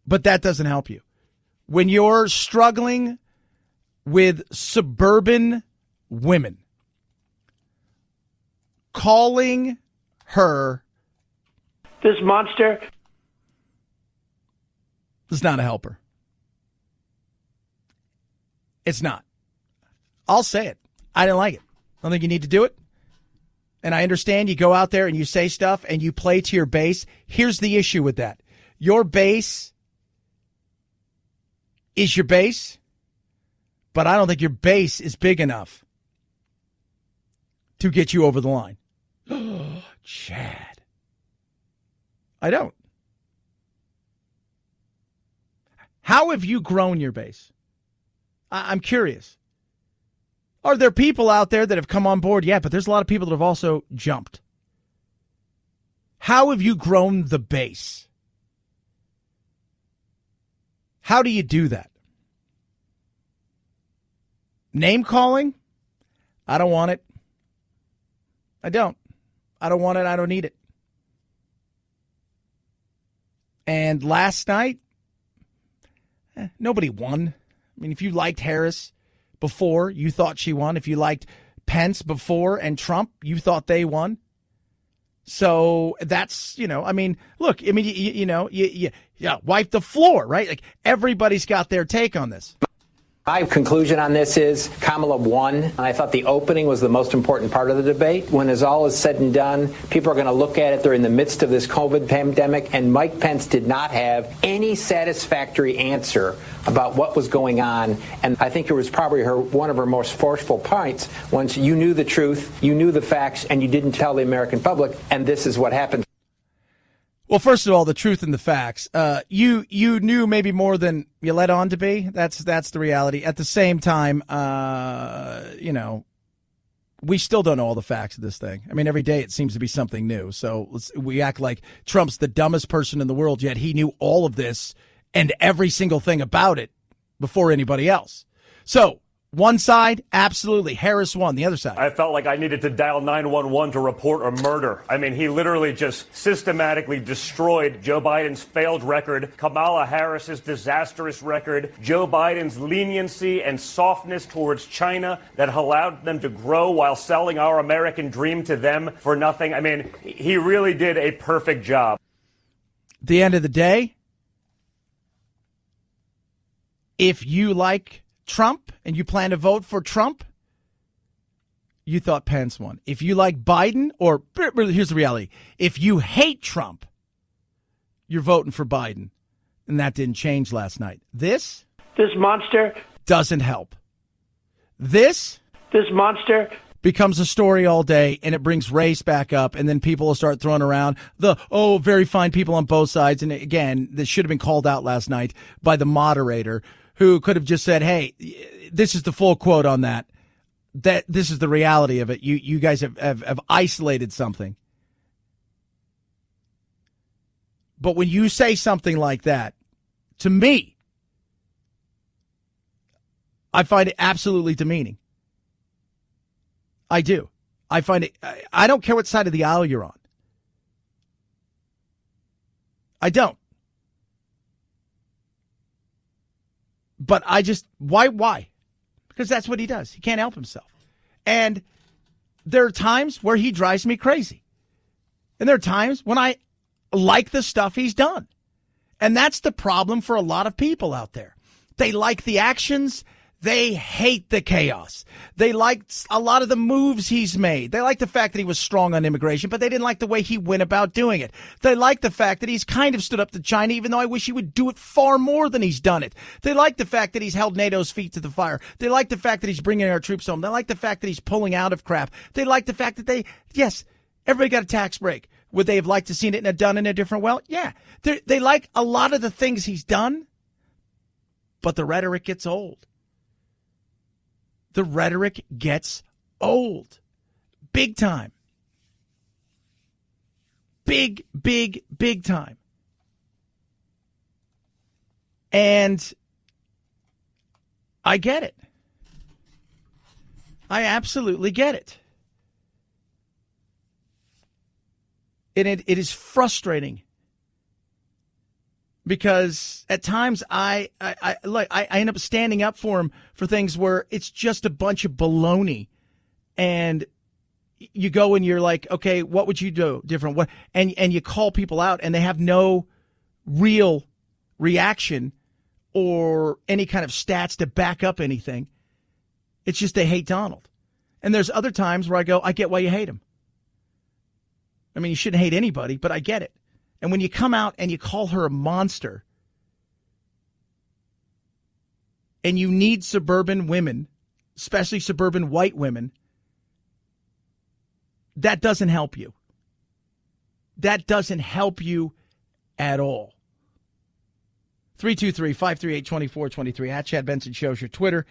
C: But that doesn't help you. When you're struggling with suburban women, calling her
G: this monster
C: is not a helper. It's not. I'll say it. I didn't like it. I don't think you need to do it. And I understand you go out there and you say stuff and you play to your base. Here's the issue with that. Your base is your base, but I don't think your base is big enough to get you over the line. Chad. I don't. How have you grown your base? I'm curious. Are there people out there that have come on board? Yeah, but there's a lot of people that have also jumped. How have you grown the base? How do you do that? Name calling? I don't want it. I don't. I don't want it. I don't need it. And last night, nobody won. I mean, if you liked Harris before, you thought she won. If you liked Pence before and Trump, you thought they won. So that's, I mean, look, I mean, you wipe the floor, right? Like everybody's got their take on this.
E: My conclusion on this is Kamala won, and I thought the opening was the most important part of the debate. When it's all is said and done, people are going to look at it. They're in the midst of this COVID pandemic, and Mike Pence did not have any satisfactory answer about what was going on. And I think it was probably one of her most forceful points once you knew the truth, you knew the facts, and you didn't tell the American public, and this is what happened.
C: Well, first of all, the truth and the facts. You knew maybe more than you let on to be. That's the reality. At the same time, we still don't know all the facts of this thing. I mean, every day it seems to be something new. So we act like Trump's the dumbest person in the world, yet he knew all of this and every single thing about it before anybody else. So one side, absolutely. Harris won. The other side.
I: I felt like I needed to dial 911 to report a murder. I mean, he literally just systematically destroyed Joe Biden's failed record, Kamala Harris's disastrous record, Joe Biden's leniency and softness towards China that allowed them to grow while selling our American dream to them for nothing. I mean, he really did a perfect job.
C: At the end of the day, if you like Trump and you plan to vote for Trump, you thought Pence won. If you like Biden, or here's the reality, if you hate Trump, you're voting for Biden. And that didn't change last night. This
G: monster
C: doesn't help. This
G: monster
C: becomes a story all day, and it brings race back up, and then people will start throwing around very fine people on both sides. And again, this should have been called out last night by the moderator, who could have just said, hey, this is the full quote on that this is the reality of it. You guys have isolated something. But when you say something like that, to me, I find it absolutely demeaning. I do. I find it, I don't care what side of the aisle you're on. I don't. But I just, why? Because that's what he does. He can't help himself. And there are times where he drives me crazy. And there are times when I like the stuff he's done. And that's the problem for a lot of people out there. They like the actions. They hate the chaos. They liked a lot of the moves he's made. They like the fact that he was strong on immigration, but they didn't like the way he went about doing it. They like the fact that he's kind of stood up to China, even though I wish he would do it far more than he's done it. They like the fact that he's held NATO's feet to the fire. They like the fact that he's bringing our troops home. They like the fact that he's pulling out of crap. They like the fact that yes, everybody got a tax break. Would they have liked to seen it done in a different way? Yeah. They like a lot of the things he's done, but the rhetoric gets old. The rhetoric gets old. Big time. Big time. And I get it. I absolutely get it. And it is frustrating because at times I end up standing up for him for things where it's just a bunch of baloney, and you go and you're like, okay, what would you do different? What? And you call people out and they have no real reaction or any kind of stats to back up anything. It's just they hate Donald. And there's other times where I go, I get why you hate him. I mean, you shouldn't hate anybody, but I get it. And when you come out and you call her a monster, and you need suburban women, especially suburban white women, that doesn't help you. That doesn't help you at all. 323-538-2423 at Chad Benson Show's your Twitter.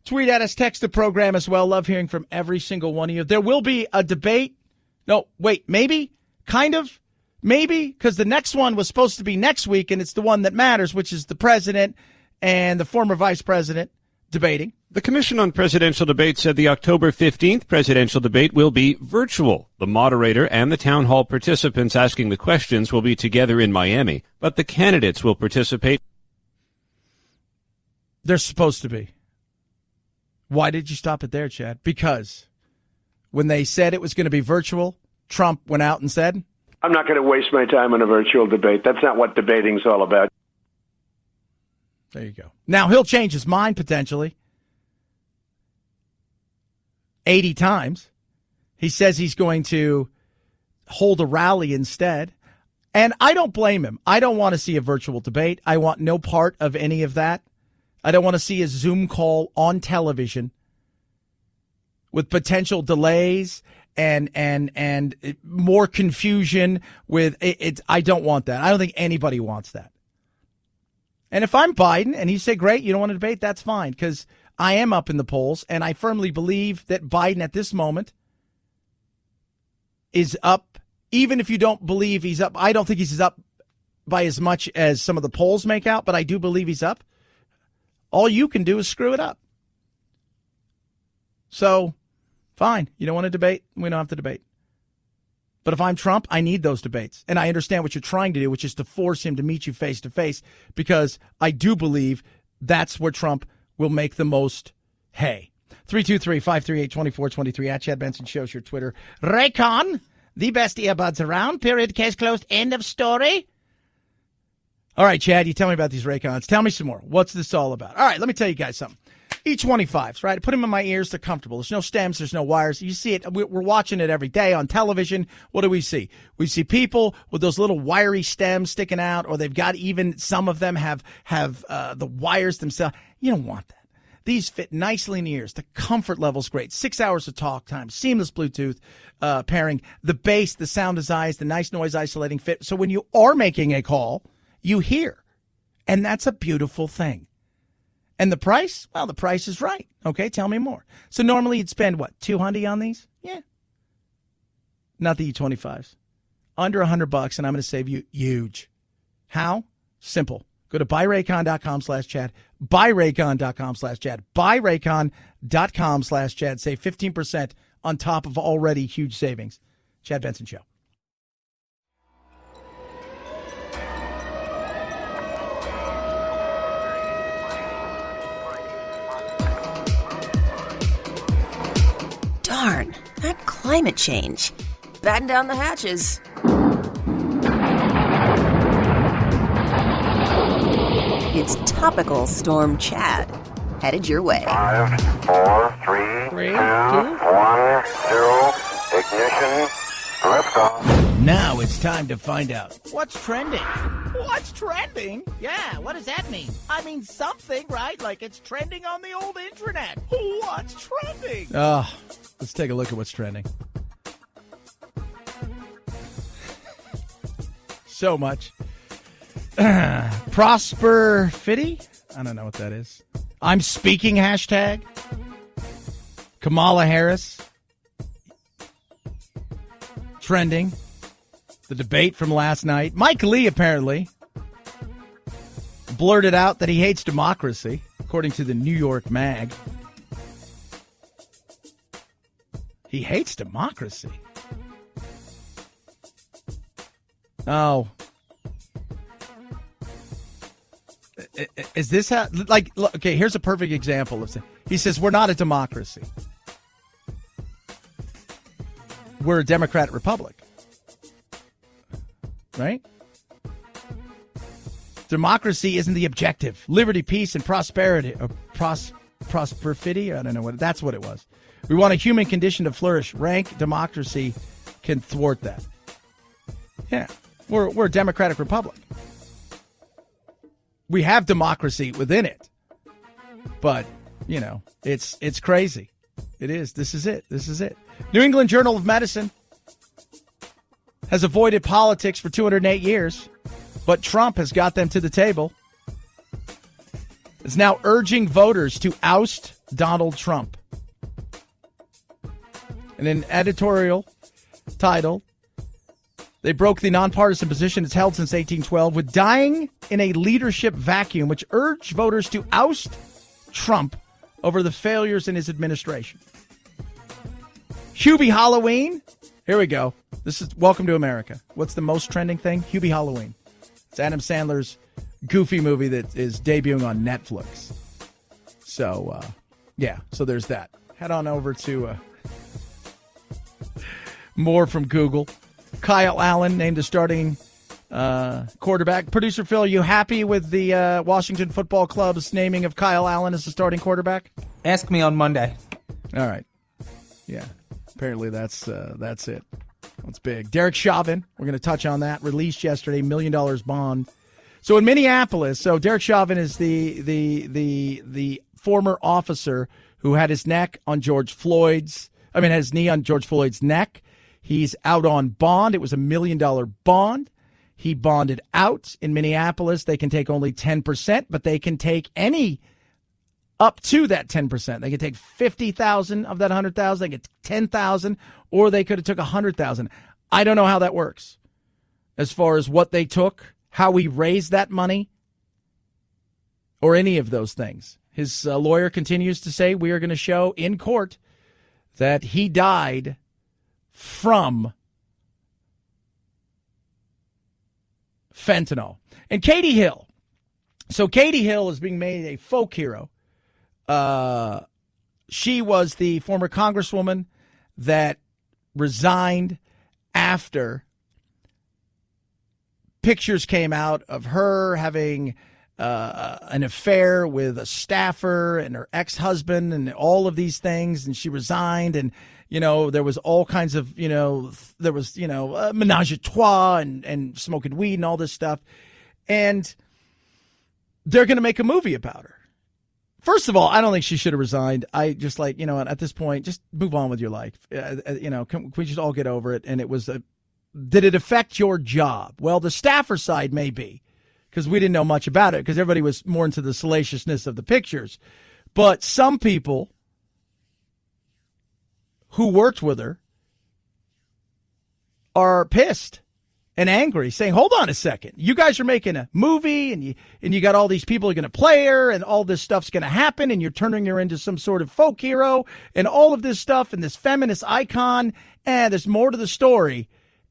C: Tweet at us, text the program as well. Love hearing from every single one of you. There will be a debate. No, wait, maybe? Kind of? Maybe? Because the next one was supposed to be next week, and it's the one that matters, which is the president and the former vice president debating.
F: The Commission on Presidential Debate said the October 15th presidential debate will be virtual. The moderator and the town hall participants asking the questions will be together in Miami, but the candidates will participate.
C: They're supposed to be. Why did you stop it there, Chad? Because when they said it was going to be virtual, Trump went out and said,
G: I'm not going to waste my time on a virtual debate. That's not what debating's all about.
C: There you go. Now, he'll change his mind potentially 80 times. He says he's going to hold a rally instead. And I don't blame him. I don't want to see a virtual debate. I want no part of any of that. I don't want to see a Zoom call on television with potential delays and more confusion with it. I don't want that. I don't think anybody wants that. And if I'm Biden and you say, great, you don't want to debate, that's fine, because I am up in the polls, and I firmly believe that Biden at this moment is up. Even if you don't believe he's up, I don't think he's up by as much as some of the polls make out, but I do believe he's up. All you can do is screw it up. So, fine. You don't want to debate? We don't have to debate. But if I'm Trump, I need those debates. And I understand what you're trying to do, which is to force him to meet you face to face, because I do believe that's where Trump will make the most hay. 323-538-2423 at Chad Benson Show's your Twitter. Raycon, the best earbuds around. Period. Case closed. End of story. All right, Chad, you tell me about these Raycons. Tell me some more. What's this all about? All right, let me tell you guys something. E25s, right? I put them in my ears. They're comfortable. There's no stems. There's no wires. You see it. We're watching it every day on television. What do we see? We see people with those little wiry stems sticking out, or they've got even some of them have the wires themselves. You don't want that. These fit nicely in the ears. The comfort level's great. 6 hours of talk time, seamless Bluetooth pairing, the bass, the sound design, the nice noise isolating fit. So when you are making a call, you hear. And that's a beautiful thing. And the price? Well, the price is right. Okay, tell me more. So normally you'd spend, what, $200 on these? Yeah. Not the E25s. Under $100, and I'm going to save you huge. How? Simple. Go to buyraycon.com/Chad. Buyraycon.com/Chad. Buyraycon.com/Chad. Save 15% on top of already huge savings. Chad Benson Show.
A: Darn, that climate change. Batten down the hatches. It's Topical Storm Chad. headed your way.
H: 5, 4, 3, 2, 1, 0, ignition, liftoff.
C: Now it's time to find out what's trending. What's trending? Yeah, what does that mean? I mean something, right? Like it's trending on the old internet. What's trending? Let's take a look at what's trending. So much. Prosper Fitty? I don't know what that is. I'm speaking hashtag. Kamala Harris. Trending. The debate from last night. Mike Lee apparently blurted out that he hates democracy, according to the New York Mag. He hates democracy. Oh. Is this how, like, look, okay, here's a perfect example of, he says, we're not a democracy. We're a Democrat republic. Right? Democracy isn't the objective. Liberty, peace, and prosperity. Prosperity? I don't know what, that's what it was. We want a human condition to flourish. Rank democracy can thwart that. Yeah. We're a democratic republic. We have democracy within it. But, you know, it's crazy. It is. This is it. This is it. New England Journal of Medicine has avoided politics for 208 years, but Trump has got them to the table. Is now urging voters to oust Donald Trump. In an editorial titled, they broke the nonpartisan position it's held since 1812 with dying in a leadership vacuum, which urged voters to oust Trump over the failures in his administration. Hubie Halloween. Here we go. This is Welcome to America. What's the most trending thing? Hubie Halloween. It's Adam Sandler's goofy movie that is debuting on Netflix. So, yeah. So there's that. Head on over to more from Google. Kyle Allen named the starting quarterback. Producer Phil, you happy with the Washington Football Club's naming of Kyle Allen as the starting quarterback?
J: Ask me on Monday.
C: All right. Yeah. Apparently that's it. That's big. Derek Chauvin, we're going to touch on that. Released yesterday, $1 million bond. So in Minneapolis, so Derek Chauvin is the former officer who had his knee on George Floyd's neck. He's out on bond. It was $1 million bond. He bonded out. In Minneapolis, they can take only 10%, but they can take any up to that 10%. They could take 50,000 of that 100,000. They get 10,000, or they could have took 100,000. I don't know how that works as far as what they took, how we raised that money, or any of those things. His lawyer continues to say we are going to show in court that he died from fentanyl. And Katie Hill. So Katie Hill is being made a folk hero. She was the former congresswoman that resigned after pictures came out of her having an affair with a staffer and her ex-husband and all of these things, and she resigned, and there was all kinds of menage a trois and smoking weed and all this stuff, and they're going to make a movie about her. First of all, I don't think she should have resigned. I just at this point, just move on with your life. Can we just all get over it? And it was did it affect your job? Well, the staffer side may be, because we didn't know much about it, because everybody was more into the salaciousness of the pictures. But some people who worked with her are pissed and angry, saying, hold on a second. You guys are making a movie, and you got all these people who are going to play her, and all this stuff's going to happen, and you're turning her into some sort of folk hero, and all of this stuff, and this feminist icon, and there's more to the story,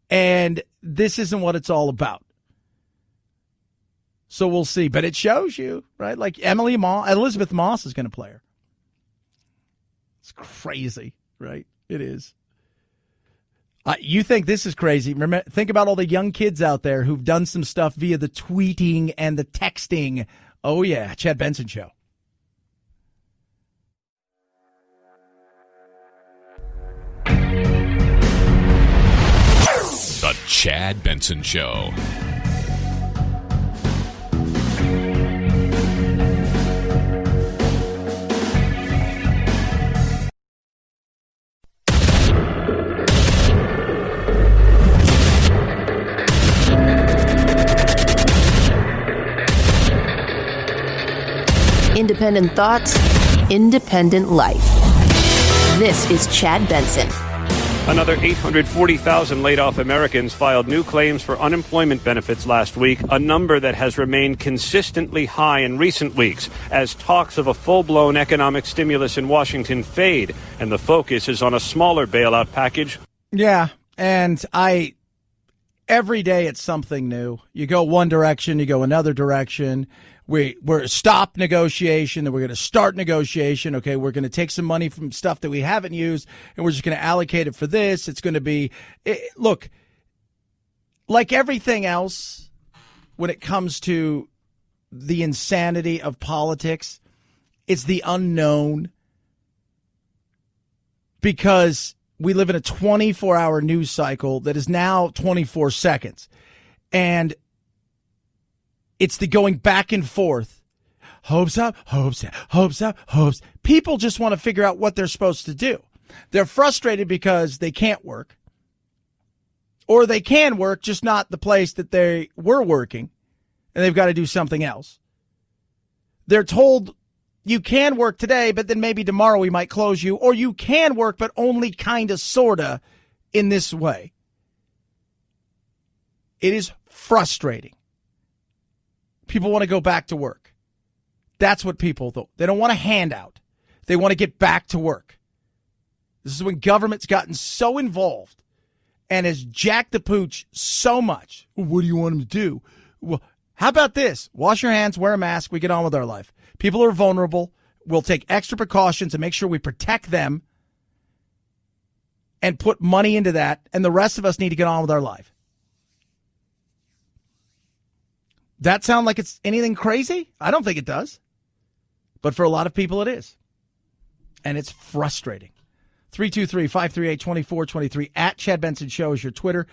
C: and this isn't what it's all about. So we'll see. But it shows you, right? Like Elizabeth Moss is going to play her. It's crazy, right? It is. You think this is crazy. Remember, think about all the young kids out there who've done some stuff via the tweeting and the texting. Oh, yeah, Chad Benson Show.
J: Chad Benson Show.
A: Independent thoughts, independent life. This is Chad Benson.
F: Another 840,000 laid-off Americans filed new claims for unemployment benefits last week, a number that has remained consistently high in recent weeks as talks of a full-blown economic stimulus in Washington fade, and the focus is on a smaller bailout package.
C: Yeah, and every day it's something new. You go one direction, you go another direction. We're stop negotiation, then we're going to start negotiation. Okay, we're going to take some money from stuff that we haven't used, and we're just going to allocate it for this. It's going to be, look, like everything else when it comes to the insanity of politics, it's the unknown, because we live in a 24-hour news cycle that is now 24 seconds. And it's the going back and forth. Hopes up, hopes up, hopes up, hopes. People just want to figure out what they're supposed to do. They're frustrated because they can't work. Or they can work, just not the place that they were working. And they've got to do something else. They're told you can work today, but then maybe tomorrow we might close you. Or you can work, but only kind of, sort of, in this way. It is frustrating. People want to go back to work. That's what people do. They don't want a handout. They want to get back to work. This is when government's gotten so involved and has jacked the pooch so much. Well, what do you want them to do? Well, how about this? Wash your hands, wear a mask, we get on with our life. People are vulnerable. We'll take extra precautions to make sure we protect them and put money into that, and the rest of us need to get on with our life. That sound like it's anything crazy? I don't think it does. But for a lot of people, it is. And it's frustrating. 323-538-2423 at Chad Benson Show is your Twitter.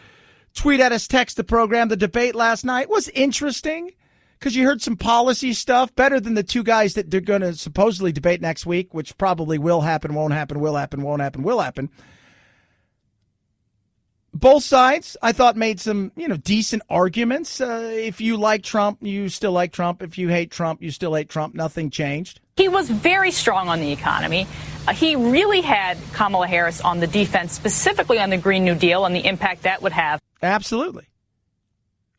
C: Tweet at us, text the program. The debate last night was interesting because you heard some policy stuff, better than the two guys that they're going to supposedly debate next week, which probably will happen, won't happen, will happen, won't happen, will happen. Both sides, I thought, made some, decent arguments. If you like Trump, you still like Trump. If you hate Trump, you still hate Trump. Nothing changed.
K: He was very strong on the economy. He really had Kamala Harris on the defense, specifically on the Green New Deal and the impact that would have.
C: Absolutely.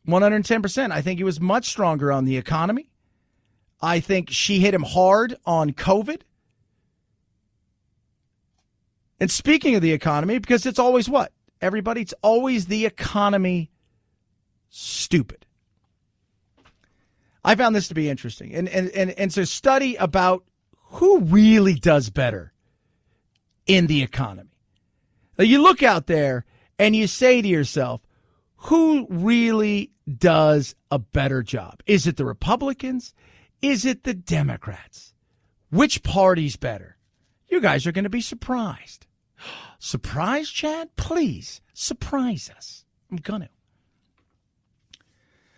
C: 110%. I think he was much stronger on the economy. I think she hit him hard on COVID. And speaking of the economy, because it's always what? Everybody, it's always the economy stupid. I found this to be interesting. And it's a study about who really does better in the economy. Now, you look out there and you say to yourself, who really does a better job? Is it the Republicans? Is it the Democrats? Which party's better? You guys are going to be surprised. Surprise, Chad? Please, surprise us. I'm going to.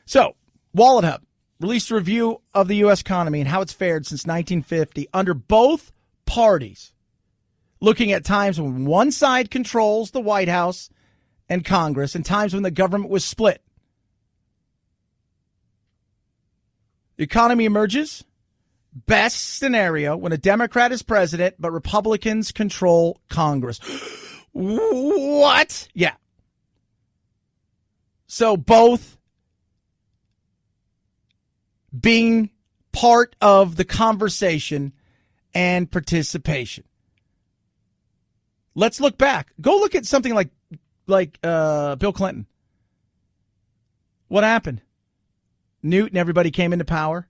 C: So, Wallet Hub released a review of the U.S. economy and how it's fared since 1950 under both parties, looking at times when one side controls the White House and Congress and times when the government was split. The economy emerges best scenario when a Democrat is president, but Republicans control Congress. What? Yeah. So both being part of the conversation and participation. Let's look back. Go look at something like Bill Clinton. What happened? Newt and everybody came into power.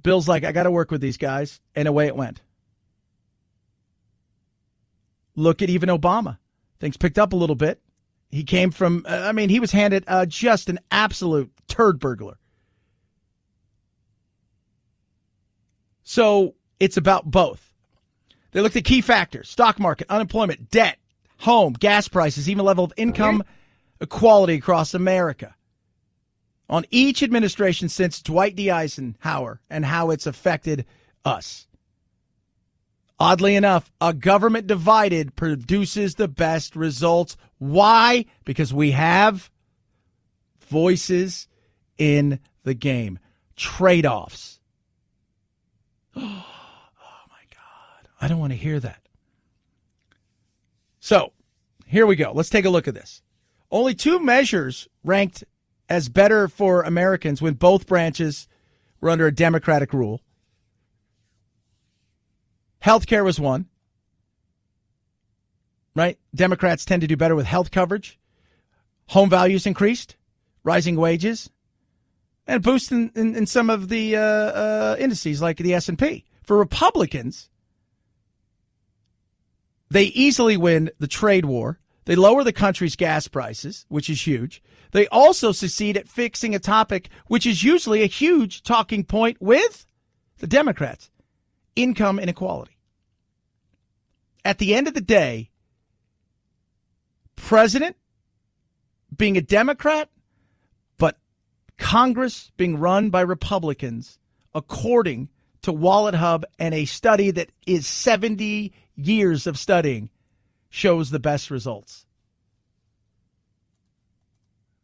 C: Bill's like, I got to work with these guys. And away it went. Look at even Obama. Things picked up a little bit. He came from, he was handed just an absolute turd burglar. So it's about both. They looked at key factors: stock market, unemployment, debt, home, gas prices, even level of income equality across America on each administration since Dwight D. Eisenhower and how it's affected us. Oddly enough, a government divided produces the best results. Why? Because we have voices in the game. Trade-offs. Oh, my God. I don't want to hear that. So, here we go. Let's take a look at this. Only 2 measures ranked as better for Americans when both branches were under a Democratic rule. Healthcare was one, right? Democrats tend to do better with health coverage. Home values increased, rising wages, and a boost in some of the indices like the S&P. For Republicans, they easily win the trade war. They lower the country's gas prices, which is huge. They also succeed at fixing a topic which is usually a huge talking point with the Democrats: income inequality. At the end of the day, president being a Democrat, but Congress being run by Republicans, according to WalletHub and a study that is 70 years of studying, shows the best results.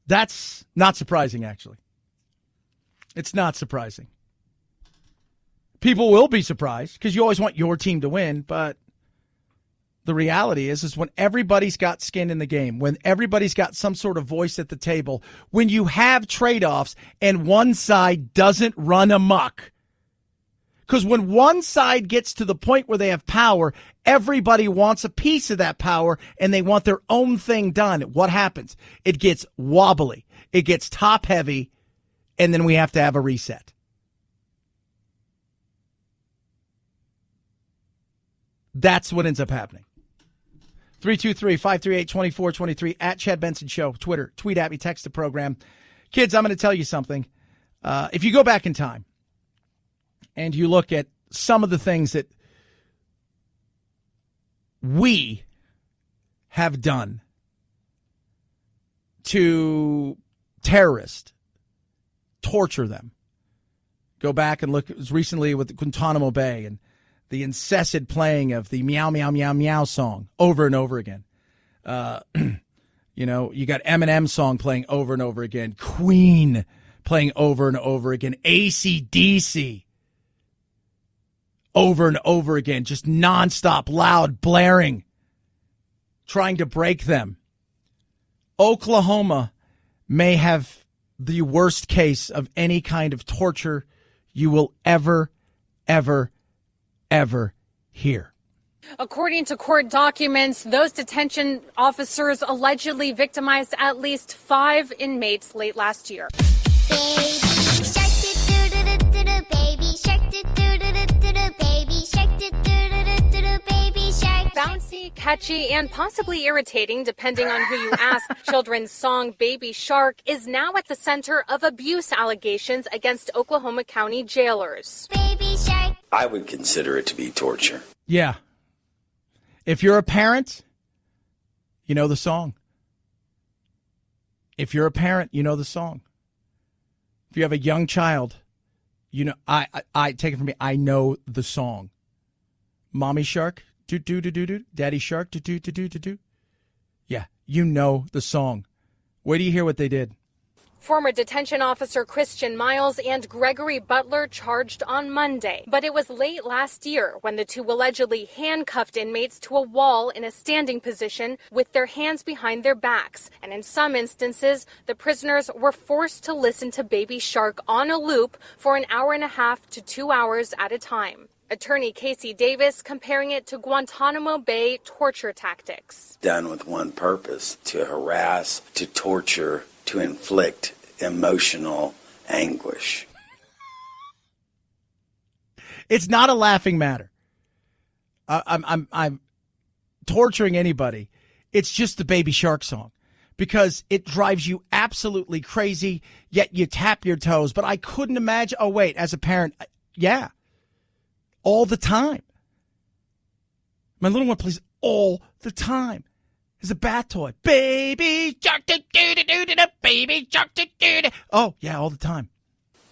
C: That's not surprising, actually. It's not surprising. People will be surprised because you always want your team to win, but the reality is when everybody's got skin in the game, when everybody's got some sort of voice at the table, when you have trade-offs and one side doesn't run amok. Because when one side gets to the point where they have power, everybody wants a piece of that power and they want their own thing done. What happens? It gets wobbly. It gets top-heavy, and then we have to have a reset. That's what ends up happening. 323-538-2423 at Chad Benson Show. Twitter. Tweet at me. Text the program. Kids, I'm going to tell you something. If you go back in time and you look at some of the things that we have done to terrorists, torture them. Go back and look as recently with Guantanamo Bay and the incessant playing of the meow, meow, meow, meow song over and over again. You got Eminem's song playing over and over again. Queen playing over and over again. AC/DC over and over again. Just nonstop, loud, blaring, trying to break them. Oklahoma may have the worst case of any kind of torture you will ever hear.
J: According to court documents, those detention officers allegedly victimized at least 5 inmates late last year. Bouncy, catchy, and possibly irritating, depending on who you ask, children's song Baby Shark is now at the center of abuse allegations against Oklahoma County jailers. Baby Shark.
M: I would consider it to be torture.
C: Yeah. If you're a parent, you know the song. If you're a parent, you know the song. If you have a young child, you know, I take it from me, I know the song. Mommy Shark, do-do-do-do-do. Daddy Shark, do-do-do-do-do. Yeah, you know the song. Wait till you hear what they did.
J: Former detention officer Christian Miles and Gregory Butler charged on Monday. But it was late last year when the two allegedly handcuffed inmates to a wall in a standing position with their hands behind their backs. And in some instances, the prisoners were forced to listen to Baby Shark on a loop for an hour and a half to 2 hours at a time. Attorney Casey Davis comparing it to Guantanamo Bay torture tactics.
M: Done with one purpose: to harass, to torture, to inflict emotional anguish.
C: It's not a laughing matter. I'm torturing anybody. It's just the Baby Shark song because it drives you absolutely crazy, yet you tap your toes. But I couldn't imagine. Oh, wait, as a parent, yeah, all the time. My little one plays all the time. is a bath toy. Baby shark, do-do-do-do-do, baby shark, do-do-do. Oh, yeah, all the time.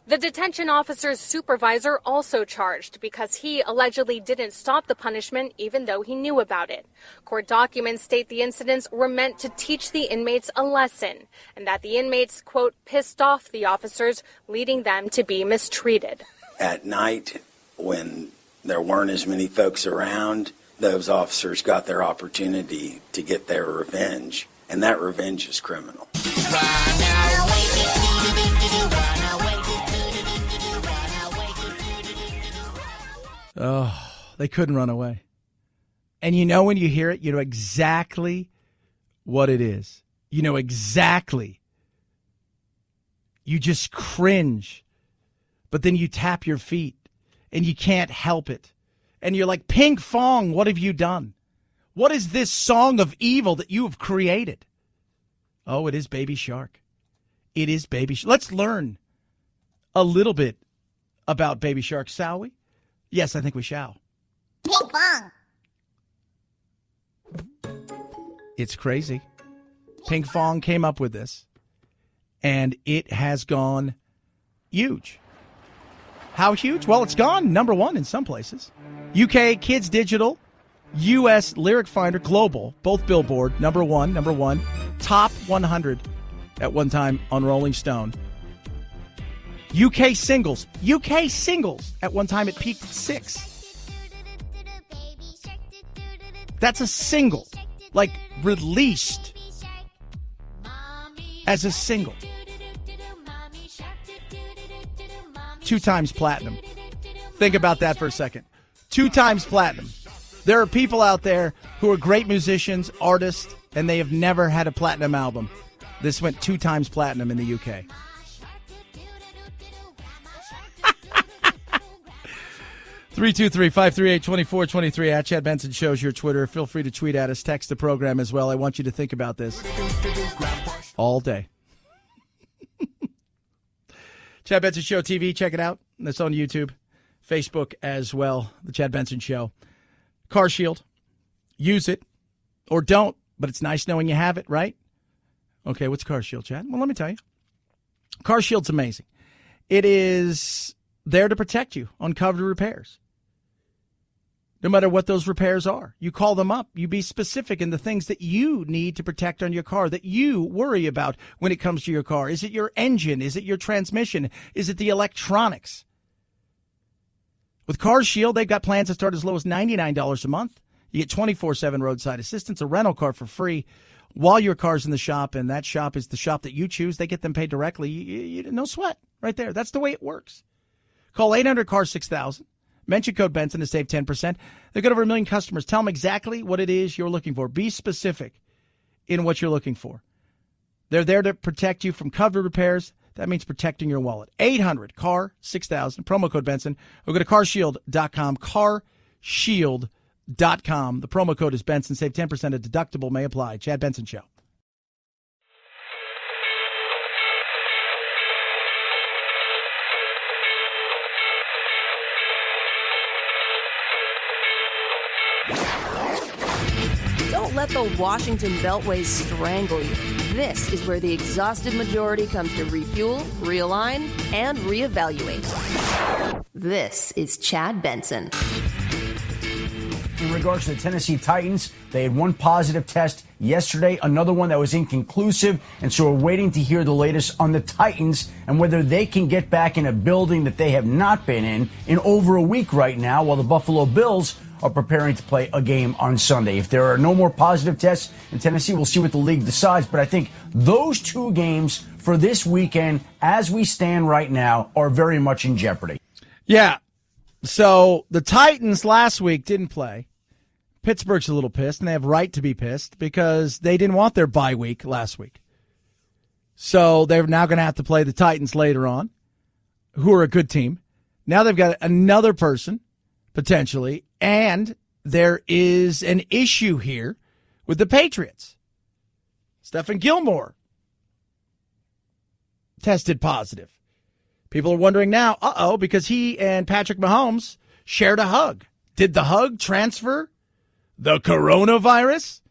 J: The detention officer's supervisor also charged because he allegedly didn't stop the punishment even though he knew about it. Court documents state the incidents were meant to teach the inmates a lesson and that the inmates, quote, pissed off the officers, leading them to be mistreated.
M: At night, when there weren't as many folks around, those officers got their opportunity to get their revenge, and that revenge is criminal.
C: Oh, they couldn't run away. And you know when you hear it, you know exactly what it is. You know exactly. You just cringe. But then you tap your feet, and you can't help it. And you're like, Pink Fong, what have you done? What is this song of evil that you have created? Oh, it is Baby Shark. It is Baby Shark. Let's learn a little bit about Baby Shark, shall we? Yes, I think we shall.
L: Pink Fong.
C: It's crazy. Pink Fong came up with this, and it has gone huge. How huge? Well, it's gone number one in some places. UK Kids Digital, US Lyric Finder Global, both Billboard, number one, top 100 at one time on Rolling Stone. UK singles at one time it peaked 6. That's a single, like released as a single. 2 times platinum. Think about that for a second. 2 times platinum. There are people out there who are great musicians, artists, and they have never had a platinum album. This went 2 times platinum in the UK. 323-538-2423 at Chad Benson Show's your Twitter. Feel free to tweet at us, text the program as well. I want you to think about this all day. Chad Benson Show TV, check it out. It's on YouTube, Facebook as well, The Chad Benson Show. Car Shield, use it or don't, but it's nice knowing you have it, right? Okay, what's Car Shield, Chad? Well, let me tell you. Car Shield's amazing. It is there to protect you on covered repairs. No matter what those repairs are, you call them up. You be specific in the things that you need to protect on your car, that you worry about when it comes to your car. Is it your engine? Is it your transmission? Is it the electronics? With Car Shield, they've got plans that start as low as $99 a month. You get 24/7 roadside assistance, a rental car for free while your car's in the shop, and that shop is the shop that you choose. They get them paid directly. No sweat right there. That's the way it works. Call 800-CAR-6000. Mention code Benson to save 10%. They've got over 1 million customers. Tell them exactly what it is you're looking for. Be specific in what you're looking for. They're there to protect you from covered repairs. That means protecting your wallet. 800-CAR-6000. Promo code Benson. Or go to carshield.com. Carshield.com. The promo code is Benson. Save 10%. A deductible may apply. Chad Benson Show.
N: Don't let the Washington Beltway strangle you. This is where the exhausted majority comes to refuel, realign, and reevaluate. This is Chad Benson.
O: In regards to the Tennessee Titans, they had one positive test yesterday, another one that was inconclusive, and so we're waiting to hear the latest on the Titans and whether they can get back in a building that they have not been in over a week right now, while the Buffalo Bills are preparing to play a game on Sunday. If there are no more positive tests in Tennessee, we'll see what the league decides. But I think those 2 games for this weekend, as we stand right now, are very much in jeopardy.
C: Yeah. So the Titans last week didn't play. Pittsburgh's a little pissed, and they have right to be pissed because they didn't want their bye week last week. So they're now going to have to play the Titans later on, who are a good team. Now they've got another person, potentially, and there is an issue here with the Patriots. Stephen Gilmore tested positive. People are wondering now, because he and Patrick Mahomes shared a hug. Did the hug transfer the coronavirus?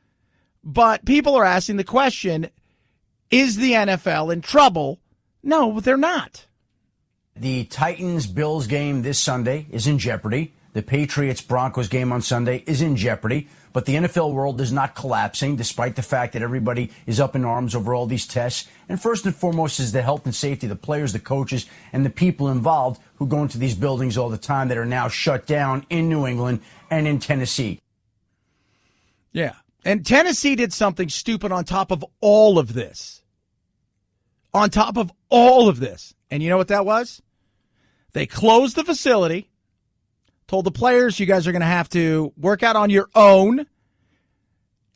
C: But people are asking the question, is the NFL in trouble? No, they're not.
O: The Titans-Bills game this Sunday is in jeopardy. The Patriots-Broncos game on Sunday is in jeopardy. But the NFL world is not collapsing, despite the fact that everybody is up in arms over all these tests. And first and foremost is the health and safety of the players, the coaches, and the people involved who go into these buildings all the time that are now shut down in New England and in Tennessee.
C: Yeah. And Tennessee did something stupid on top of all of this. On top of all of this. And you know what that was? They closed the facility, told the players, you guys are going to have to work out on your own,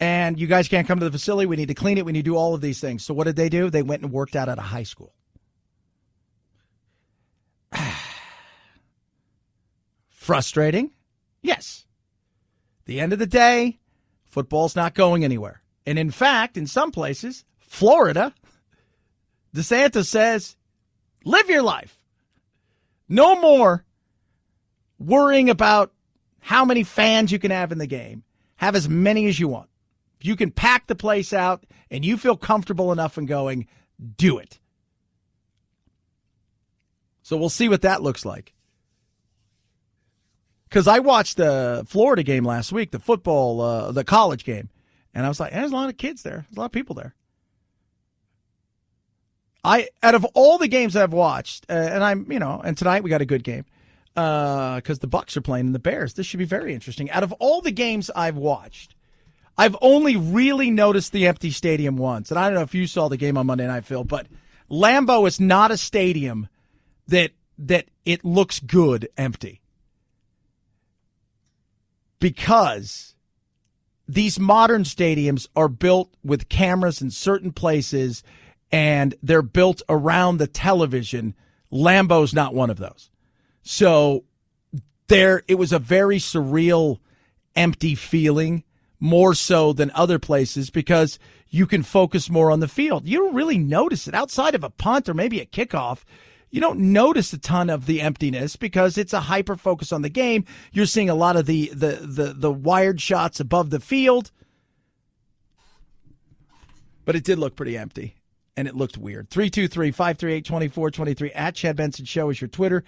C: and you guys can't come to the facility. We need to clean it. We need to do all of these things. So what did they do? They went and worked out at a high school. Frustrating? Yes. At the end of the day, football's not going anywhere. And in fact, in some places, Florida, DeSantis says, live your life. No more worrying about how many fans you can have in the game. Have as many as you want. If you can pack the place out and you feel comfortable enough in going, do it. So we'll see what that looks like. Because I watched the Florida game last week, the football, the college game, and I was like, there's a lot of kids there. There's a lot of people there. Out of all the games I've watched, and tonight we got a good game because the Bucs are playing the Bears. This should be very interesting. Out of all the games I've watched, I've only really noticed the empty stadium once. And I don't know if you saw the game on Monday Night, Phil, but Lambeau is not a stadium that it looks good empty. Because these modern stadiums are built with cameras in certain places and they're built around the television. Lambeau's not one of those. So it was a very surreal, empty feeling, more so than other places because you can focus more on the field. You don't really notice it outside of a punt or maybe a kickoff. You don't notice a ton of the emptiness because it's a hyper focus on the game. You're seeing a lot of the wired shots above the field. But it did look pretty empty, and it looked weird. 323-538-2423 at Chad Benson Show is your Twitter.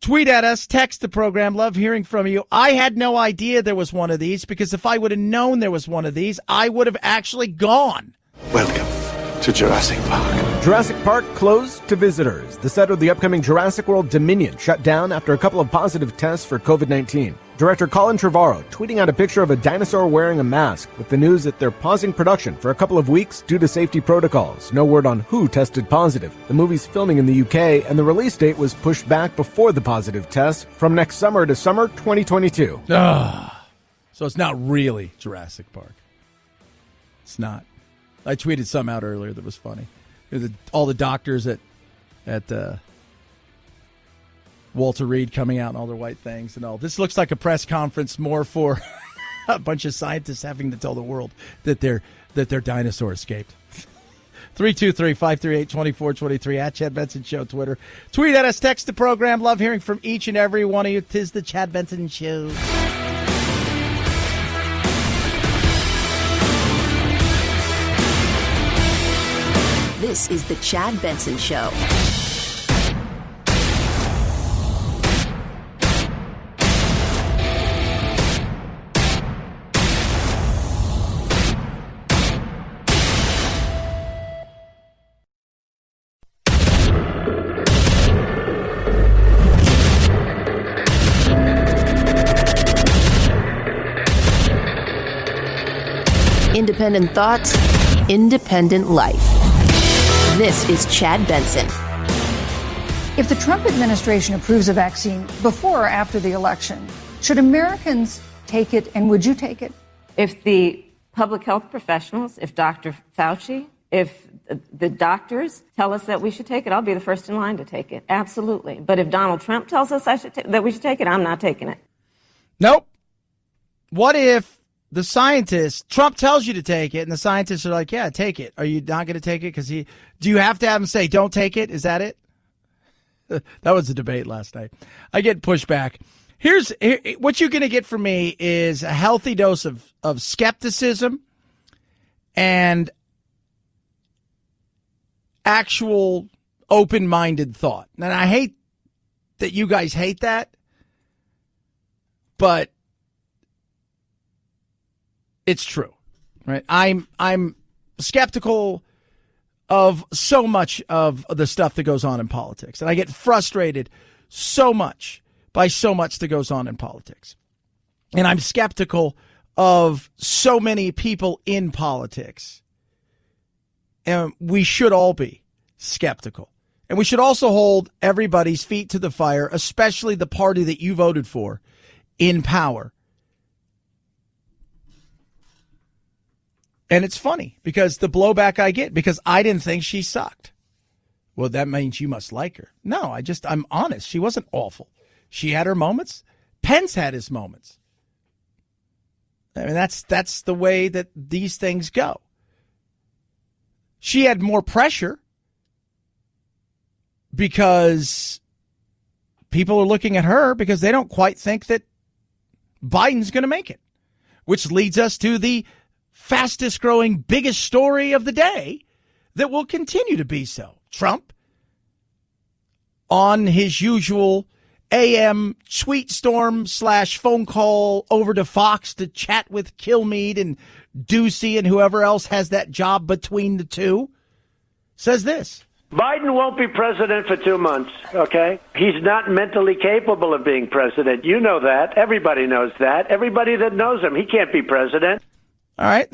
C: Tweet at us, text the program. Love hearing from you. I had no idea there was one of these because if I would have known there was one of these, I would have actually gone.
L: Welcome to Jurassic Park.
V: Jurassic Park closed to visitors. The set of the upcoming Jurassic World Dominion shut down after a couple of positive tests for COVID-19. Director Colin Trevorrow tweeting out a picture of a dinosaur wearing a mask with the news that they're pausing production for a couple of weeks due to safety protocols. No word on who tested positive. The movie's filming in the UK, and the release date was pushed back before the positive test from next summer to summer 2022.
C: So it's not really Jurassic Park. It's not. I tweeted some out earlier that was funny. All the doctors at Walter Reed coming out in all their white things and all. This looks like a press conference more for a bunch of scientists having to tell the world that their dinosaur escaped. 323-538-2423 at Chad Benson Show Twitter. Tweet at us, text the program. Love hearing from each and every one of you. 'Tis the Chad Benson Show.
A: This is the Chad Benson Show. Independent thoughts, independent life. This is Chad Benson.
P: If the Trump administration approves a vaccine before or after the election, should Americans take it, and would you take it?
B: If the public health professionals, if Dr. Fauci, if the doctors tell us that we should take it, I'll be the first in line to take it. Absolutely. But if Donald Trump tells us that we should take it, I'm not taking it.
C: Nope. What if the scientists, Trump tells you to take it, and the scientists are like, yeah, take it. Are you not going to take it? Because do you have to have him say, don't take it? Is that it? That was the debate last night. I get pushback. Here's what you're going to get from me is a healthy dose of skepticism and actual open-minded thought. And I hate that you guys hate that, but it's true, right? I'm skeptical of so much of the stuff that goes on in politics, and I get frustrated so much by so much that goes on in politics. And I'm skeptical of so many people in politics. And we should all be skeptical. And we should also hold everybody's feet to the fire, especially the party that you voted for in power. And it's funny because the blowback I get, because I didn't think she sucked. Well, that means you must like her. No, I'm honest. She wasn't awful. She had her moments. Pence had his moments. I mean, that's the way that these things go. She had more pressure because people are looking at her because they don't quite think that Biden's going to make it, which leads us to the fastest growing, biggest story of the day that will continue to be so. Trump, on his usual AM tweet storm / phone call over to Fox to chat with Kilmeade and Ducey and whoever else has that job between the two, says this.
G: Biden won't be president for 2 months, okay? He's not mentally capable of being president. You know that. Everybody knows that. Everybody that knows him, he can't be president.
C: All right.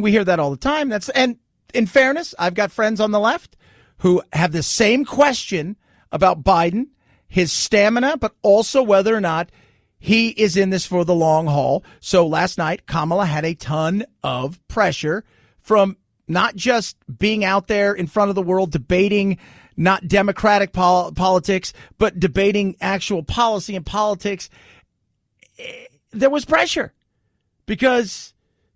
C: We hear that all the time. And in fairness, I've got friends on the left who have the same question about Biden, his stamina, but also whether or not he is in this for the long haul. So last night, Kamala had a ton of pressure from not just being out there in front of the world debating not Democratic politics, but debating actual policy and politics. There was pressure because,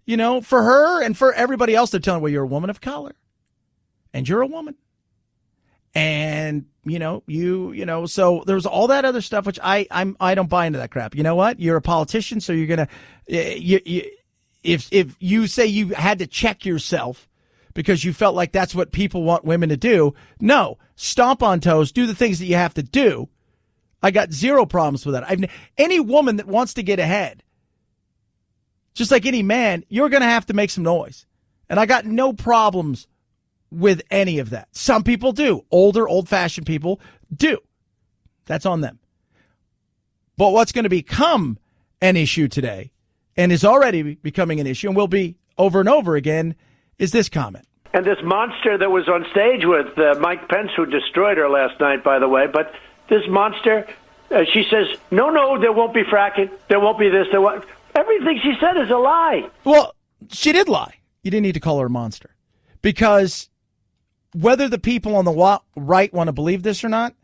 C: for her and for everybody else, they're telling, well, you're a woman of color and you're a woman. And, so there's all that other stuff, which I don't buy into that crap. You know what? You're a politician, so you're going to, if you say you had to check yourself because you felt like that's what people want women to do, no, stomp on toes, do the things that you have to do. I got zero problems with that. Any woman that wants to get ahead, just like any man, you're going to have to make some noise. And I got no problems with any of that. Some people do. Older, old-fashioned people do. That's on them. But what's going to become an issue today, and is already becoming an issue, and will be over and over again, is this comment.
G: And this monster that was on stage with Mike Pence, who destroyed her last night, by the way, but this monster, she says, no, there won't be fracking. There won't be this. Everything she said is a lie.
C: Well, she did lie. You didn't need to call her a monster. Because whether the people on the right want to believe this or not,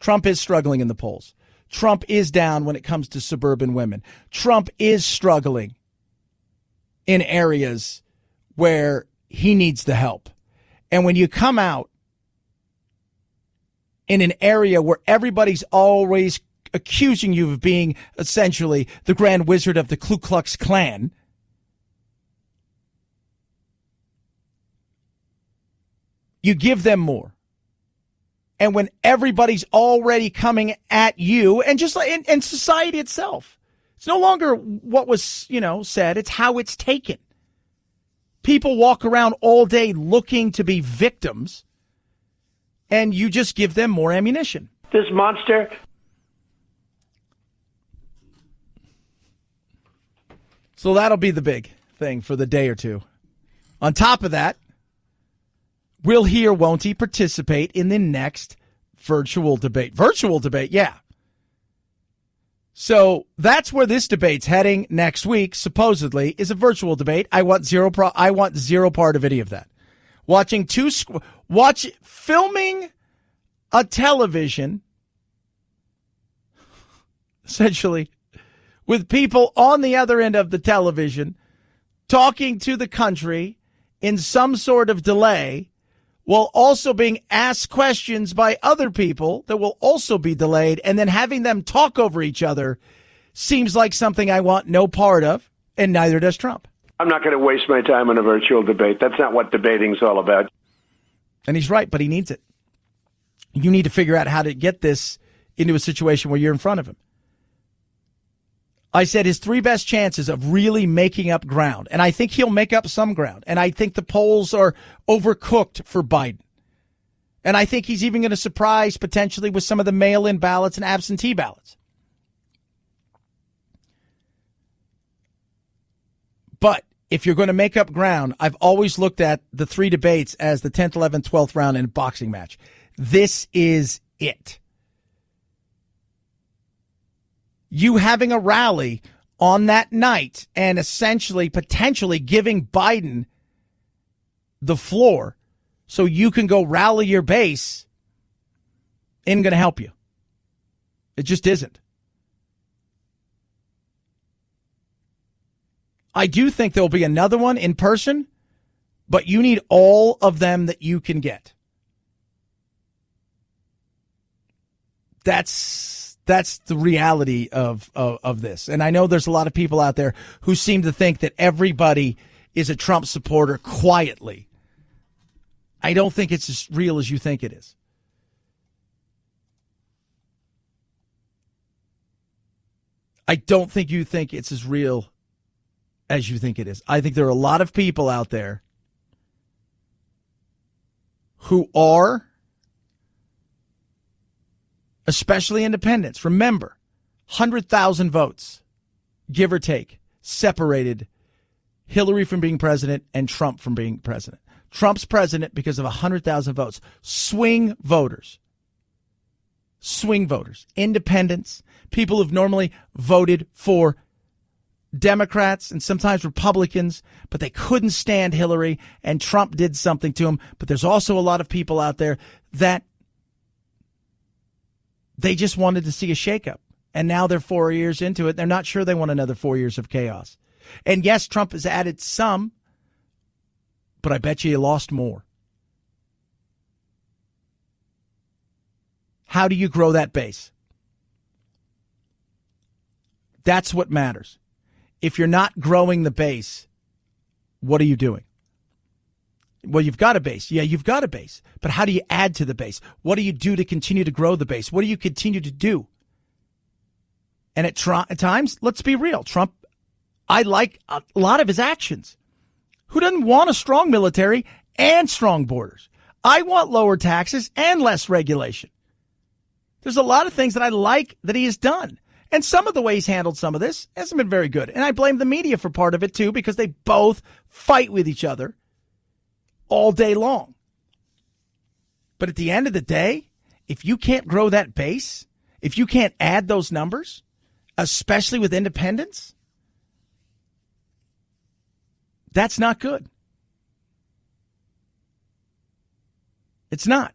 C: Trump is struggling in the polls. Trump is down when it comes to suburban women. Trump is struggling in areas where he needs the help. And when you come out in an area where everybody's always accusing you of being essentially the grand wizard of the Ku Klux Klan, you give them more. And when everybody's already coming at you, and just like in society itself, it's no longer what was, said, it's how it's taken. People walk around all day looking to be victims, and you just give them more ammunition.
G: This monster.
C: So that'll be the big thing for the day or two. On top of that, will he or won't he participate in the next virtual debate? Virtual debate, yeah. So that's where this debate's heading next week, supposedly, is a virtual debate. I want zero part of any of that. Filming a television, essentially, with people on the other end of the television talking to the country in some sort of delay, while also being asked questions by other people that will also be delayed, and then having them talk over each other seems like something I want no part of, and neither does Trump.
G: I'm not going to waste my time on a virtual debate. That's not what debating's all about.
C: And he's right, but he needs it. You need to figure out how to get this into a situation where you're in front of him. I said his 3 best chances of really making up ground, and I think he'll make up some ground, and I think the polls are overcooked for Biden. And I think he's even going to surprise potentially with some of the mail-in ballots and absentee ballots. But if you're going to make up ground, I've always looked at the 3 debates as the 10th, 11th, 12th round in a boxing match. This is it. You having a rally on that night and essentially potentially giving Biden the floor so you can go rally your base isn't going to help you. It just isn't. I do think there'll be another one in person, but you need all of them that you can get. That's the reality of this. And I know there's a lot of people out there who seem to think that everybody is a Trump supporter quietly. I don't think it's as real as you think it is. I don't think you think it's as real as you think it is. I think there are a lot of people out there who are, especially independents. Remember, 100,000 votes, give or take, separated Hillary from being president and Trump from being president. Trump's president because of 100,000 votes. Swing voters, independents, people who've normally voted for Democrats and sometimes Republicans, but they couldn't stand Hillary and Trump did something to him. But there's also a lot of people out there that they just wanted to see a shakeup. And now they're 4 years into it. They're not sure they want another 4 years of chaos. And yes, Trump has added some, but I bet you he lost more. How do you grow that base? That's what matters. If you're not growing the base, what are you doing? Well, you've got a base. Yeah, you've got a base. But how do you add to the base? What do you do to continue to grow the base? What do you continue to do? And at times, let's be real, Trump, I like a lot of his actions. Who doesn't want a strong military and strong borders? I want lower taxes and less regulation. There's a lot of things that I like that he has done. And some of the way he's handled some of this hasn't been very good. And I blame the media for part of it, too, because they both fight with each other all day long. But at the end of the day, if you can't grow that base, if you can't add those numbers, especially with independents, that's not good. It's not.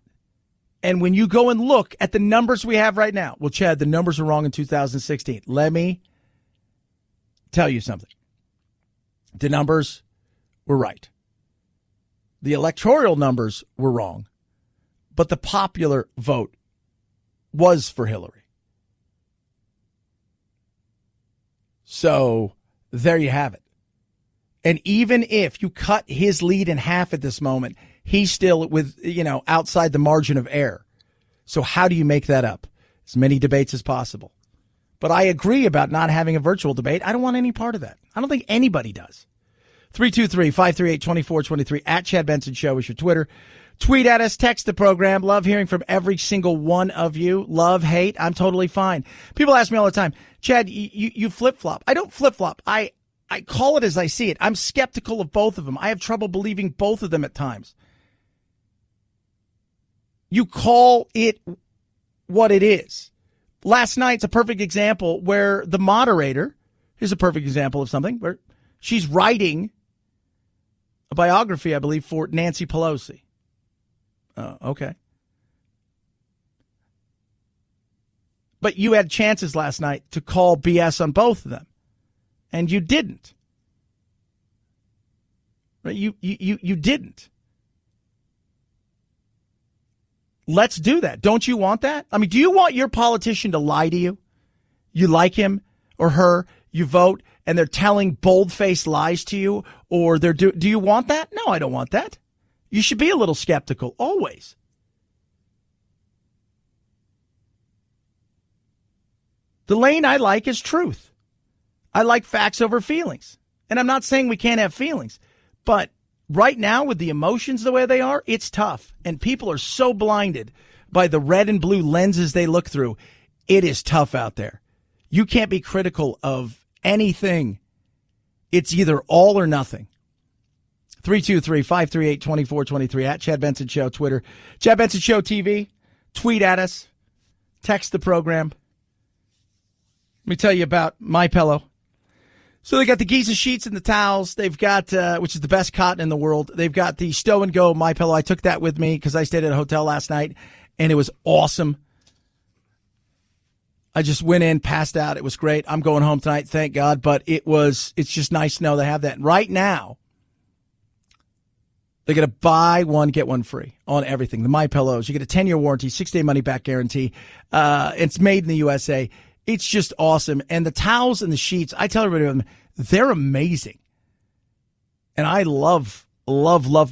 C: And when you go and look at the numbers we have right now, well, Chad, the numbers are wrong in 2016. Let me tell you something. The numbers were right. The electoral numbers were wrong, but the popular vote was for Hillary. So there you have it. And even if you cut his lead in half at this moment, he's still outside the margin of error. So how do you make that up? As many debates as possible. But I agree about not having a virtual debate. I don't want any part of that. I don't think anybody does. 323-538-2423 at Chad Benson Show is your Twitter. Tweet at us, text the program. Love hearing from every single one of you. Love, hate, I'm totally fine. People ask me all the time, Chad, you flip-flop. I don't flip-flop. I call it as I see it. I'm skeptical of both of them. I have trouble believing both of them at times. You call it what it is. Last night's a perfect example where the moderator, here's a perfect example of something where she's writing a biography, I believe, for Nancy Pelosi. Okay. But you had chances last night to call BS on both of them, and you didn't. Right? You didn't. Let's do that. Don't you want that? I mean, do you want your politician to lie to you? You like him or her, you vote, and they're telling bold-faced lies to you, or do you want that? No, I don't want that. You should be a little skeptical, always. The lane I like is truth. I like facts over feelings. And I'm not saying we can't have feelings, but right now with the emotions the way they are, it's tough. And people are so blinded by the red and blue lenses they look through. It is tough out there. You can't be critical of anything. It's either all or nothing. 323-538-2423 at Chad Benson Show, Twitter. Chad Benson Show TV. Tweet at us. Text the program. Let me tell you about MyPillow. So they got the Giza sheets and the towels. They've got, which is the best cotton in the world. They've got the Stow and Go MyPillow. I took that with me because I stayed at a hotel last night, and it was awesome. I just went in, passed out. It was great. I'm going home tonight, thank God. But it's just nice to know they have that. And right now, they're going to buy one, get one free on everything. The MyPillows. You get a 10-year warranty, 6-day money-back guarantee. It's made in the USA. It's just awesome. And the towels and the sheets, I tell everybody about them, they're amazing. And I love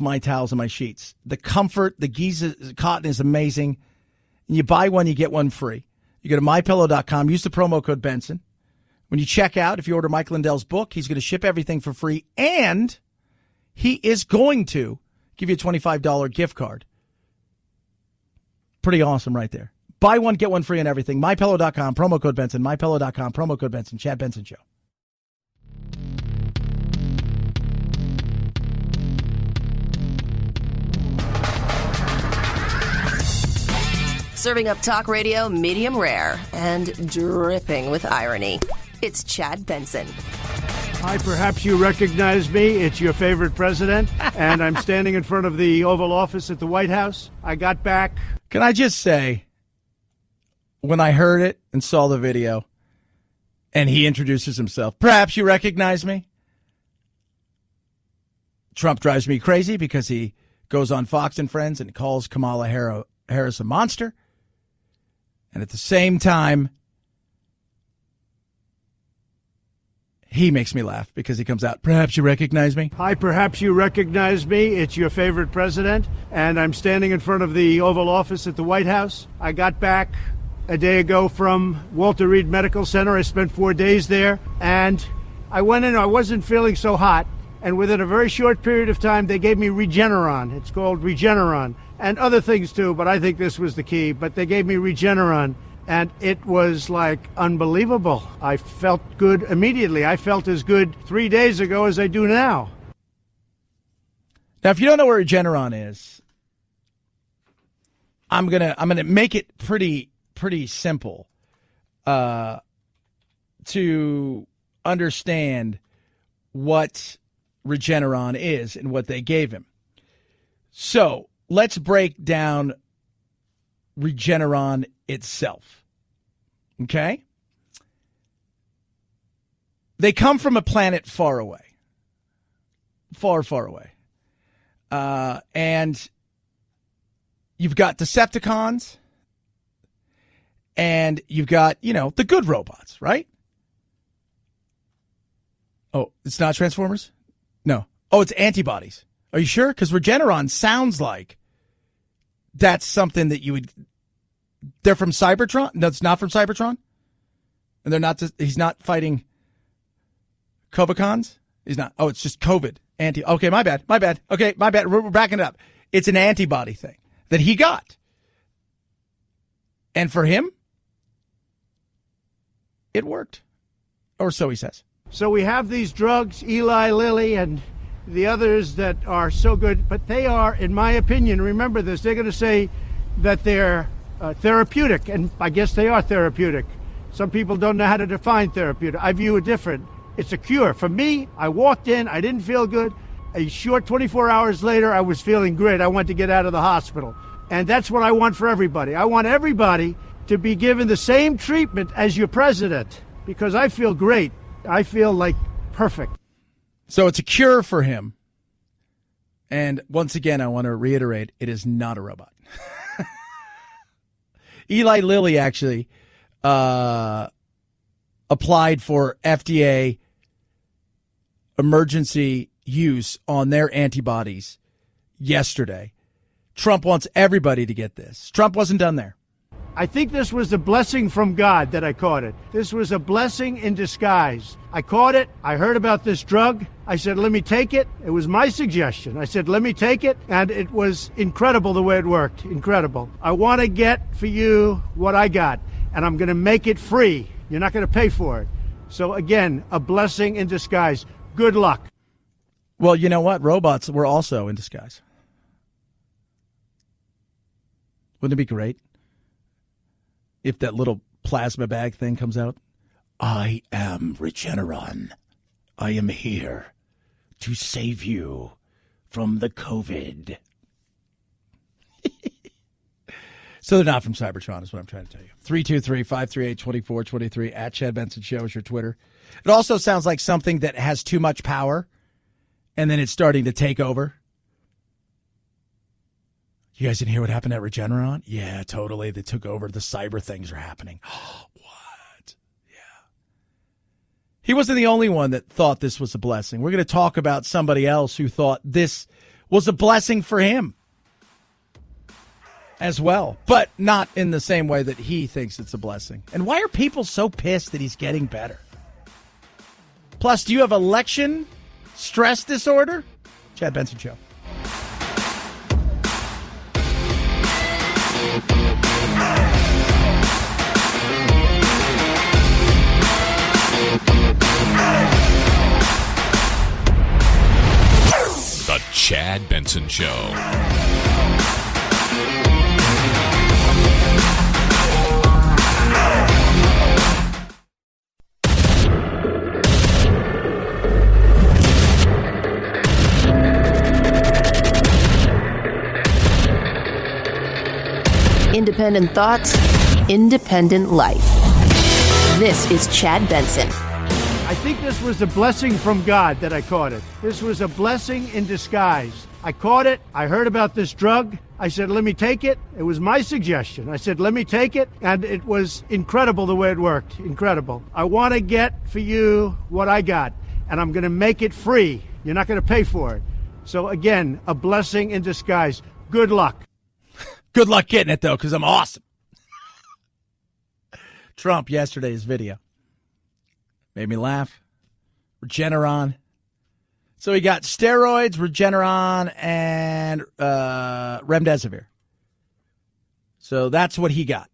C: my towels and my sheets. The comfort, the Giza cotton is amazing. And you buy one, you get one free. You go to MyPillow.com, use the promo code Benson. When you check out, if you order Mike Lindell's book, he's going to ship everything for free. And he is going to give you a $25 gift card. Pretty awesome right there. Buy one, get one free on everything. MyPillow.com, promo code Benson. MyPillow.com, promo code Benson. Chad Benson Show.
N: Serving up talk radio medium rare and dripping with irony. It's Chad Benson.
G: Hi, perhaps you recognize me. It's your favorite president, and I'm standing in front of the Oval Office at the White House. I got back.
C: Can I just say, when I heard it and saw the video, and he introduces himself, perhaps you recognize me. Trump drives me crazy because he goes on Fox and Friends and calls Kamala Harris a monster. And at the same time, he makes me laugh because he comes out, perhaps you recognize me.
G: Hi, perhaps you recognize me. It's your favorite president, and I'm standing in front of the Oval Office at the White House. I got back a day ago from Walter Reed Medical Center. I spent 4 days there, and I went in. I wasn't feeling so hot, and within a very short period of time, they gave me Regeneron. It's called Regeneron, and other things too, but I think this was the key. But they gave me Regeneron, and it was like unbelievable. I felt good immediately. I felt as good 3 days ago as I do now.
C: Now, if you don't know where Regeneron is, I'm gonna make it pretty simple to understand what Regeneron is and what they gave him. So let's break down Regeneron itself. Okay? They come from a planet far away. Far, far away. And you've got Decepticons, and you've got, the good robots, right? Oh, it's not Transformers? No. Oh, it's antibodies. Are you sure? Because Regeneron sounds like that's something that you would... They're from Cybertron? No, it's not from Cybertron? And they're not... He's not fighting Covacons? He's not. Oh, it's just COVID. Okay, my bad. Okay, my bad. We're backing it up. It's an antibody thing that he got. And for him, it worked. Or so he says.
G: So we have these drugs, Eli Lilly and the others that are so good, but they are, in my opinion, remember this, they're going to say that they're therapeutic, and I guess they are therapeutic. Some people don't know how to define therapeutic. I view it different. It's a cure. For me, I walked in, I didn't feel good. A short 24 hours later, I was feeling great. I wanted to get out of the hospital. And that's what I want for everybody. I want everybody to be given the same treatment as your president, because I feel great. I feel like perfect.
C: So it's a cure for him. And once again, I want to reiterate, it is not a robot. Eli Lilly actually applied for FDA emergency use on their antibodies yesterday. Trump wants everybody to get this. Trump wasn't done there.
Q: I think this was a blessing from God that I caught it. This was a blessing in disguise. I caught it. I heard about this drug. I said, let me take it. It was my suggestion. I said, let me take it. And it was incredible the way it worked. Incredible. I want to get for you what I got, and I'm going to make it free. You're not going to pay for it. So again, a blessing in disguise. Good luck.
C: Well, you know what? Robots were also in disguise. Wouldn't it be great if that little plasma bag thing comes out? I am Regeneron. I am here to save you from the COVID. So they're not from Cybertron is what I'm trying to tell you. 323-538-2423 at Chad Benson Show is your Twitter. It also sounds like something that has too much power and then it's starting to take over. You guys didn't hear what happened at Regeneron? Yeah, totally. They took over. The cyber things are happening. What? Yeah. He wasn't the only one that thought this was a blessing. We're going to talk about somebody else who thought this was a blessing for him as well, but not in the same way that he thinks it's a blessing. And why are people so pissed that he's getting better? Plus, do you have election stress disorder? Chad Benson Show.
R: The Chad Benson Show.
N: Independent thoughts, independent life. This is Chad Benson.
Q: I think this was a blessing from God that I caught it. This was a blessing in disguise. I caught it. I heard about this drug. I said, let me take it. It was my suggestion. I said, let me take it. And it was incredible the way it worked. Incredible. I want to get for you what I got, and I'm going to make it free. You're not going to pay for it. So again, a blessing in disguise. Good luck.
C: Good luck getting it, though, because I'm awesome. Trump, yesterday's video. Made me laugh. Regeneron. So he got steroids, Regeneron, and remdesivir. So that's what he got.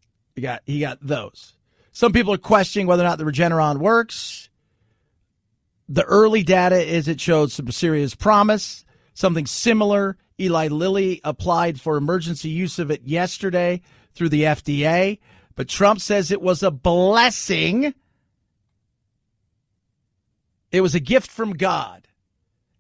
C: He got those. Some people are questioning whether or not the Regeneron works. The early data is it showed some serious promise. Something similar, Eli Lilly applied for emergency use of it yesterday through the FDA. But Trump says it was a blessing. It was a gift from God.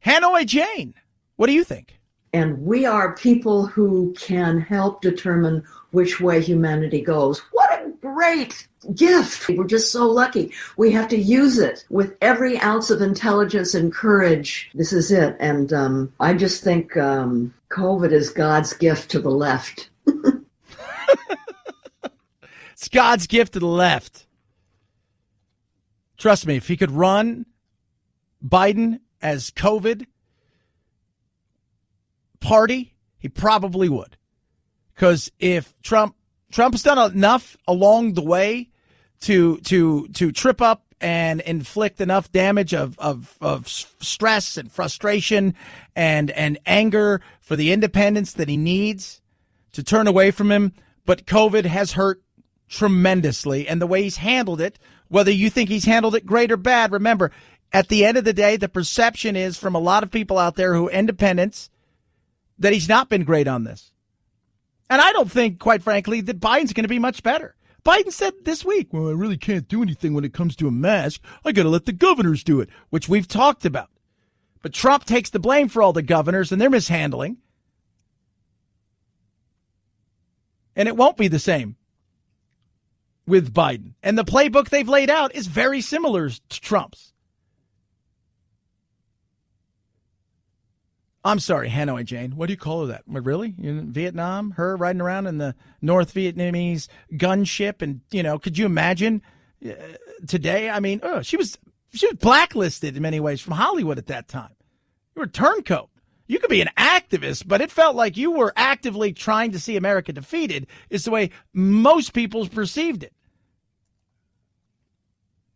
C: Hanoi Jane, what do you think?
S: And we are people who can help determine which way humanity goes. What a great gift. We're just so lucky. We have to use it with every ounce of intelligence and courage. This is it. And I just think COVID is God's gift to the left.
C: It's God's gift to the left. Trust me, if he could run Biden as COVID party, he probably would. Because if Trump's done enough along the way to trip up and inflict enough damage of stress and frustration and anger for the independence that he needs to turn away from him. But COVID has hurt tremendously, and the way he's handled it, whether you think he's handled it great or bad, remember, at the end of the day, the perception is from a lot of people out there who are independents that he's not been great on this. And I don't think, quite frankly, that Biden's going to be much better. Biden said this week, well, I really can't do anything when it comes to a mask. I got to let the governors do it, which we've talked about. But Trump takes the blame for all the governors and their mishandling. And it won't be the same with Biden. And the playbook they've laid out is very similar to Trump's. I'm sorry, Hanoi Jane. What do you call her that? What, really? In Vietnam? Her riding around in the North Vietnamese gunship? And, could you imagine today? I mean, she was She was blacklisted in many ways from Hollywood at that time. You were a turncoat. You could be an activist, but it felt like you were actively trying to see America defeated, is the way most people perceived it.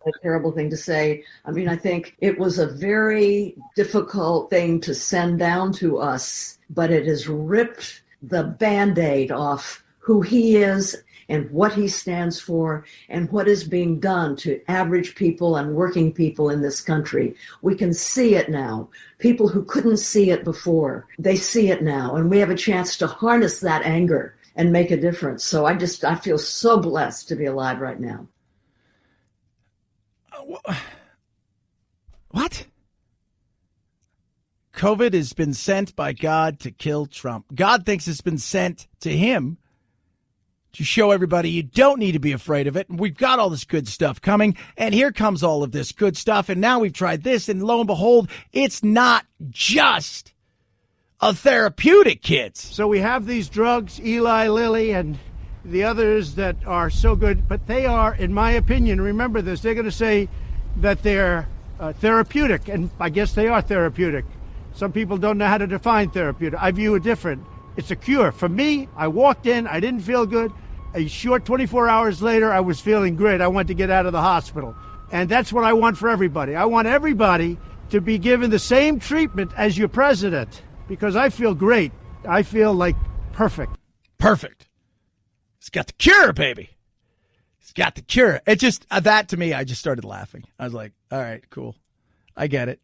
S: A terrible thing to say. I mean, I think it was a very difficult thing to send down to us, but it has ripped the Band-Aid off who he is and what he stands for and what is being done to average people and working people in this country. We can see it now. People who couldn't see it before, they see it now, and we have a chance to harness that anger and make a difference. So I feel so blessed to be alive right now.
C: What? COVID has been sent by God to kill Trump. God thinks it's been sent to him to show everybody you don't need to be afraid of it. And we've got all this good stuff coming. And here comes all of this good stuff. And now we've tried this. And lo and behold, it's not just a therapeutic, kids.
Q: So we have these drugs, Eli Lilly and the others that are so good. But they are, in my opinion, remember this, they're going to say that they're therapeutic. And I guess they are therapeutic. Some people don't know how to define therapeutic. I view it different. It's a cure. For me, I walked in, I didn't feel good. A short 24 hours later, I was feeling great. I wanted to get out of the hospital. And that's what I want for everybody. I want everybody to be given the same treatment as your president, because I feel great. I feel like perfect.
C: Perfect. He's got the cure, baby. He's got the cure. It just, that to me, I just started laughing. I was like, all right, cool. I get it.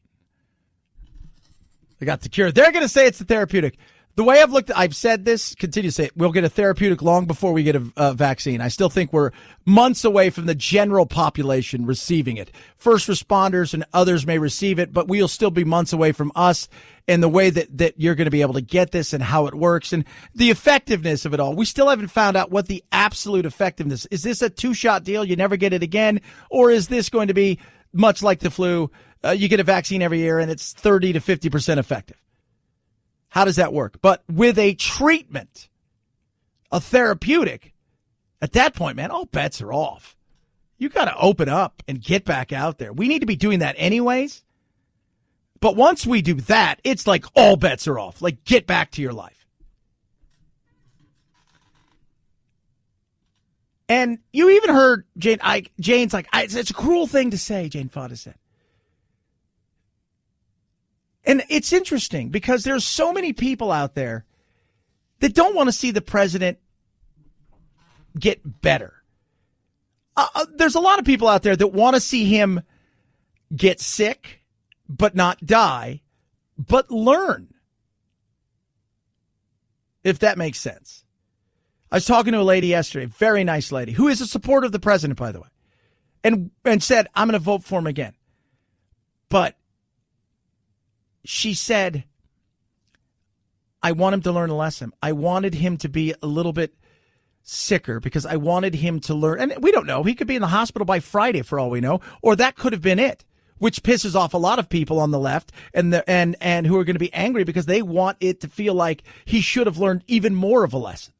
C: I got the cure. They're going to say it's the therapeutic. The way I've said this, continue to say it, we'll get a therapeutic long before we get a vaccine. I still think we're months away from the general population receiving it. First responders and others may receive it, but we'll still be months away from us and the way that you're going to be able to get this and how it works and the effectiveness of it all. We still haven't found out what the absolute effectiveness is. This a 2-shot deal? You never get it again? Or is this going to be much like the flu? You get a vaccine every year and it's 30 to 50% effective. How does that work? But with a treatment, a therapeutic, at that point, man, all bets are off. You got to open up and get back out there. We need to be doing that anyways. But once we do that, it's like all bets are off. Like, get back to your life. And you even heard Jane's like, it's a cruel thing to say, Jane Fonda said. And it's interesting because there's so many people out there that don't want to see the president get better. There's a lot of people out there that want to see him get sick, but not die, but learn. If that makes sense. I was talking to a lady yesterday, very nice lady, who is a supporter of the president, by the way, and said, I'm going to vote for him again. But she said, I want him to learn a lesson. I wanted him to be a little bit sicker because I wanted him to learn. And we don't know. He could be in the hospital by Friday for all we know, or that could have been it, which pisses off a lot of people on the left and who are going to be angry because they want it to feel like he should have learned even more of a lesson.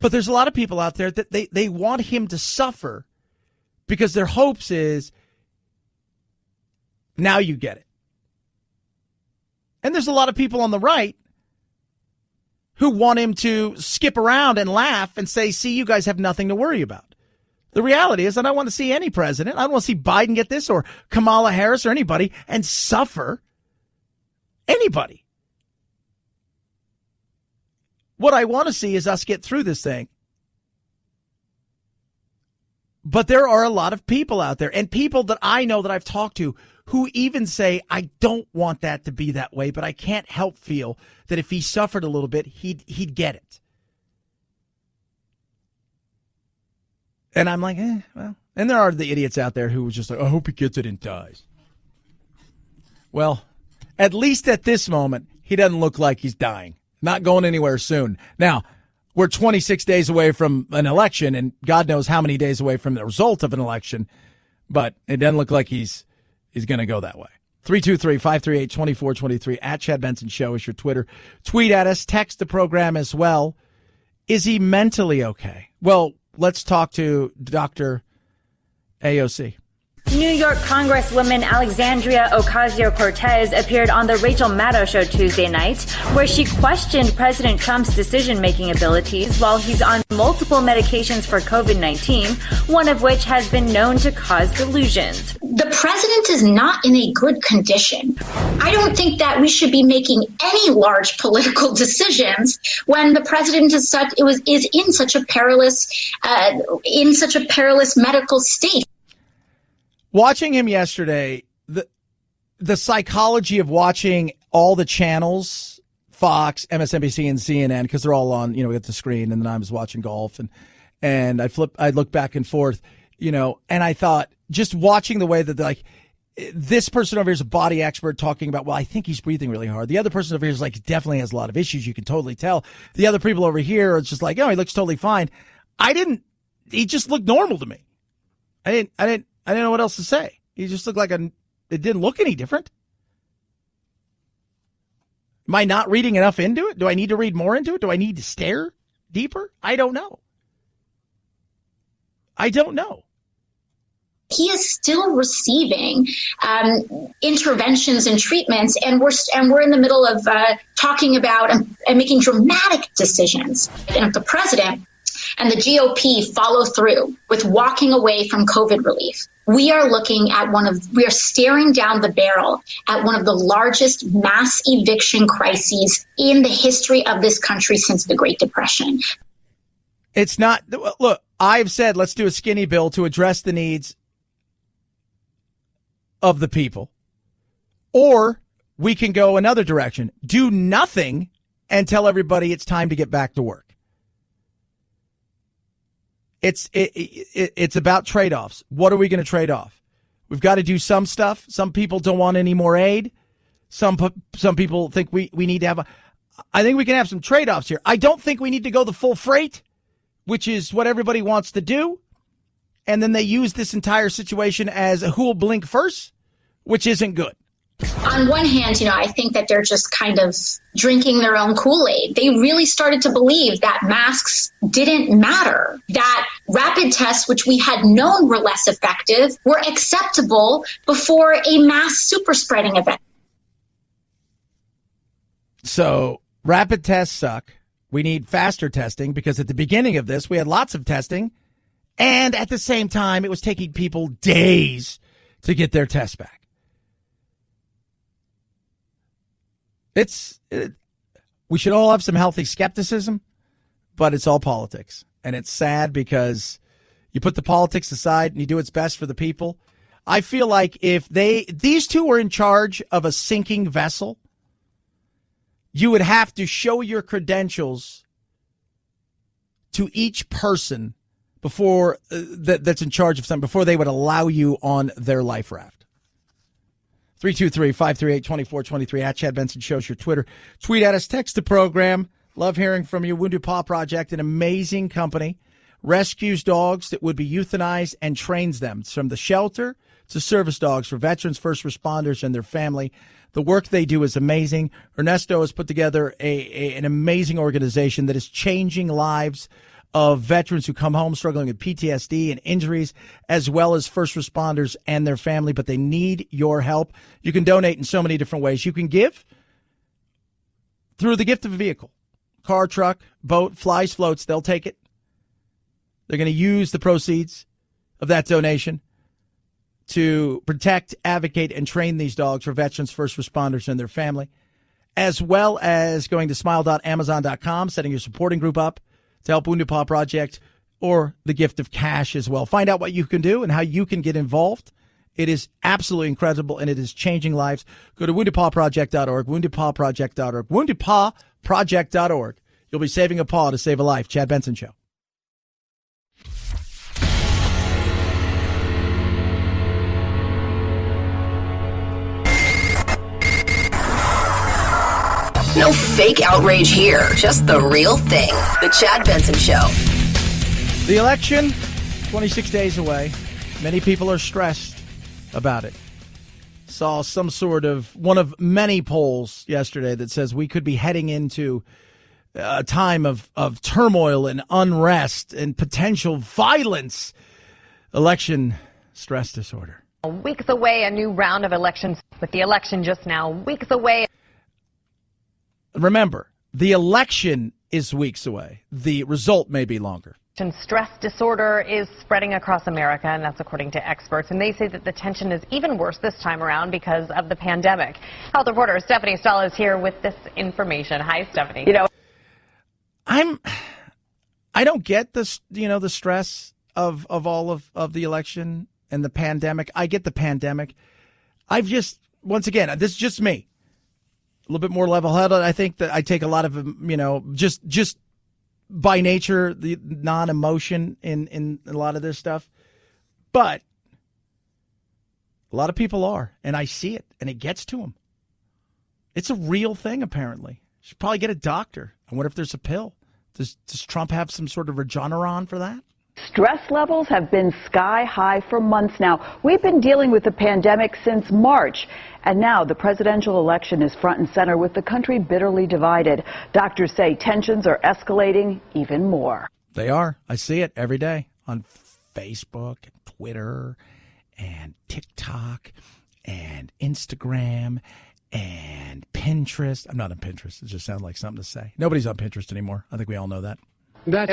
C: But there's a lot of people out there that they want him to suffer because their hopes is, now you get it. And there's a lot of people on the right who want him to skip around and laugh and say, see, you guys have nothing to worry about. The reality is I don't want to see any president. I don't want to see Biden get this or Kamala Harris or anybody and suffer. Anybody. What I want to see is us get through this thing. But there are a lot of people out there and people that I know that I've talked to who even say, I don't want that to be that way, but I can't help feel that if he suffered a little bit, he'd get it. And I'm like, well, and there are the idiots out there who was just like, I hope he gets it and dies. Well, at least at this moment, he doesn't look like he's dying. Not going anywhere soon. Now, we're 26 days away from an election, and God knows how many days away from the result of an election, but it doesn't look like he's going to go that way. 323-538-2423 at Chad Benson Show is your Twitter. Tweet at us. Text the program as well. Is he mentally okay? Well, let's talk to Dr. AOC.
T: New York Congresswoman Alexandria Ocasio-Cortez appeared on the Rachel Maddow Show Tuesday night, where she questioned President Trump's decision-making abilities while he's on multiple medications for COVID-19, one of which has been known to cause delusions.
U: The president is not in a good condition. I don't think that we should be making any large political decisions when the president is in such a perilous medical state.
C: Watching him yesterday, the psychology of watching all the channels, Fox, MSNBC, and CNN, because they're all on, at the screen, and then I was watching golf, and I'd look back and forth, and I thought, just watching the way that, this person over here is a body expert talking about, well, I think he's breathing really hard. The other person over here is definitely has a lot of issues. You can totally tell. The other people over here are just he looks totally fine. He just looked normal to me. I didn't know what else to say. He just looked it didn't look any different. Am I not reading enough into it? Do I need to read more into it? Do I need to stare deeper? I don't know.
U: He is still receiving interventions and treatments, and we're in the middle of talking about and making dramatic decisions. And if the president and the GOP follow through with walking away from COVID relief, we are staring down the barrel at one of the largest mass eviction crises in the history of this country since the Great Depression.
C: It's not, look, I've said let's do a skinny bill to address the needs of the people, or we can go another direction, do nothing and tell everybody it's time to get back to work. It's about trade-offs. What are we going to trade off? We've got to do some stuff. Some people don't want any more aid. Some people think we need to have I think we can have some trade-offs here. I don't think we need to go the full freight, which is what everybody wants to do. And then they use this entire situation as who will blink first, which isn't good.
U: On one hand, I think that they're just kind of drinking their own Kool-Aid. They really started to believe that masks didn't matter, that rapid tests, which we had known were less effective, were acceptable before a mass super spreading event.
C: So rapid tests suck. We need faster testing because at the beginning of this, we had lots of testing. And at the same time, it was taking people days to get their tests back. We should all have some healthy skepticism, but it's all politics. And it's sad because you put the politics aside and you do what's best for the people. I feel like if these two were in charge of a sinking vessel, you would have to show your credentials to each person before that's in charge of something, before they would allow you on their life raft. 323-538-2423 at Chad Benson Show's your Twitter. Tweet at us, text the program. Love hearing from you. Wounded Paw Project, an amazing company, rescues dogs that would be euthanized and trains them. It's from the shelter to service dogs for veterans, first responders, and their family. The work they do is amazing. Ernesto has put together an amazing organization that is changing lives of veterans who come home struggling with PTSD and injuries, as well as first responders and their family, but they need your help. You can donate in so many different ways. You can give through the gift of a vehicle, car, truck, boat, flies, floats. They'll take it. They're going to use the proceeds of that donation to protect, advocate, and train these dogs for veterans, first responders, and their family, as well as going to smile.amazon.com, setting your supporting group up to help Wounded Paw Project, or the gift of cash as well. Find out what you can do and how you can get involved. It is absolutely incredible, and it is changing lives. Go to woundedpawproject.org, woundedpawproject.org, woundedpawproject.org. You'll be saving a paw to save a life. Chad Benson Show.
A: No fake outrage here, just the real thing. The Chad Benson Show.
C: The election, 26 days away. Many people are stressed about it. Saw some sort of one of many polls yesterday that says we could be heading into a time of turmoil and unrest and potential violence. Election stress disorder.
D: Weeks away, a new round of elections, with the election just now weeks away.
C: Remember, the election is weeks away. The result may be longer.
D: Stress disorder is spreading across America, and that's according to experts. And they say that the tension is even worse this time around because of the pandemic. Health reporter Stephanie Stahl is here with this information. Hi, Stephanie.
C: I don't get this, the stress of all of the election and the pandemic. I get the pandemic. I've just, once again, this is just me. A little bit more level-headed. I think that I take a lot of, just by nature, the non-emotion in a lot of this stuff. But a lot of people are, and I see it, and it gets to them. It's a real thing, apparently. You should probably get a doctor. I wonder if there's a pill. Does Trump have some sort of Regeneron for that?
E: Stress levels have been sky high for months now. We've been dealing with the pandemic since March. And now the presidential election is front and center with the country bitterly divided. Doctors say tensions are escalating even more.
C: They are. I see it every day on Facebook and Twitter and TikTok and Instagram and Pinterest. I'm not on Pinterest. It just sounds like something to say. Nobody's on Pinterest anymore. I think we all know that.
E: Does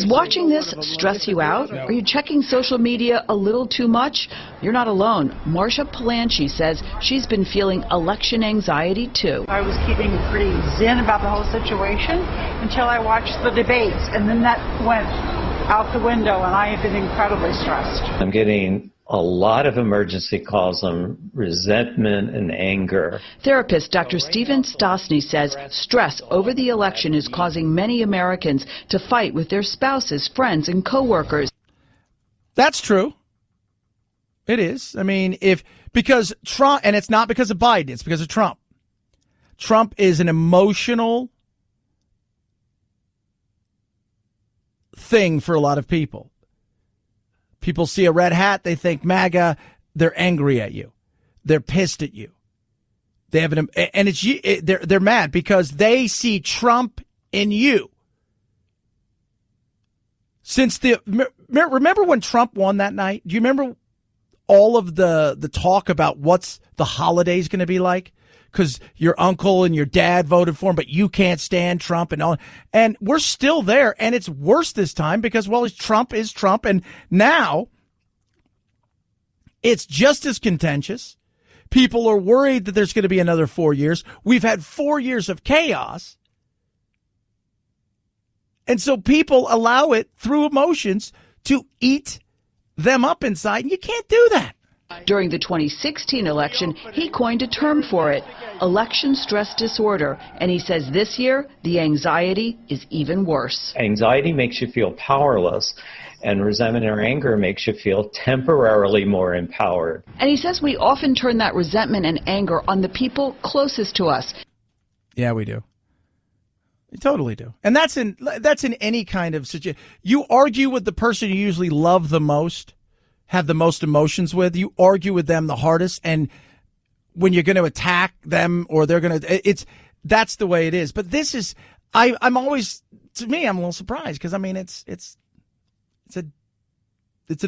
E: watching this stress you out?
C: No.
E: Are you checking social media a little too much? You're not alone. Marsha Palanchi says she's been feeling election anxiety too.
W: I was keeping pretty zen about the whole situation until I watched the debates, and then that went out the window, and I have been incredibly stressed.
X: I'm getting a lot of emergency calls on resentment and anger.
E: Therapist Dr. Stephen Stosny says stress over the election is causing many Americans to fight with their spouses, friends, and coworkers.
C: That's true. It is. I mean, because Trump, and it's not because of Biden, it's because of Trump. Trump is an emotional thing for a lot of people. People see a red hat, they think MAGA, they're angry at you. They're pissed at you. They have they're mad because they see Trump in you. Remember when Trump won that night? Do you remember all of the talk about what's the holidays going to be like? Because your uncle and your dad voted for him, but you can't stand Trump and all. And we're still there, and it's worse this time because, well, Trump is Trump, and now it's just as contentious. People are worried that there's going to be another 4 years. We've had 4 years of chaos. And so people allow it through emotions to eat them up inside, and you can't do that.
E: During the 2016 election, he coined a term for it, election stress disorder, and he says this year the anxiety is even worse.
X: Anxiety makes you feel powerless, and resentment or anger makes you feel temporarily more empowered.
E: And he says we often turn that resentment and anger on the people closest to us.
C: Yeah, we do. We totally do. And that's in any kind of situation. You argue with the person you usually love the most, have the most emotions with, you argue with them the hardest, and when you're going to attack them or they're going to, that's the way it is. But this is, I'm always, to me, I'm a little surprised because I mean, it's an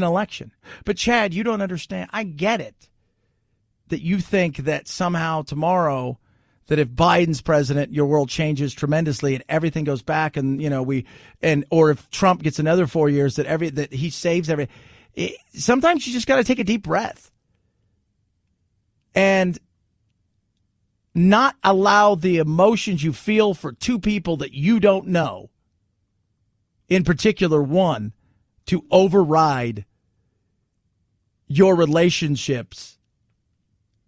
C: election. But Chad, you don't understand. I get it that you think that somehow tomorrow that if Biden's president, your world changes tremendously and everything goes back, and or if Trump gets another 4 years, that he saves everything. Sometimes you just got to take a deep breath and not allow the emotions you feel for two people that you don't know, in particular one, to override your relationships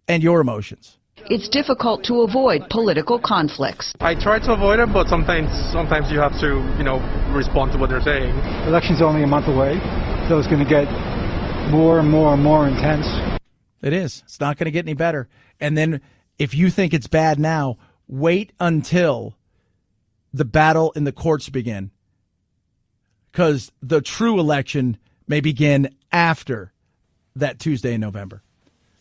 C: and your emotions.
E: It's difficult to avoid political conflicts.
Y: I try to avoid it, but sometimes you have to, respond to what they're saying.
Z: Election's only a month away, so it's going to get more and more and more intense.
C: It is. It's not going to get any better. And then if you think it's bad now, wait until the battle in the courts begin, because the true election may begin after that Tuesday in November.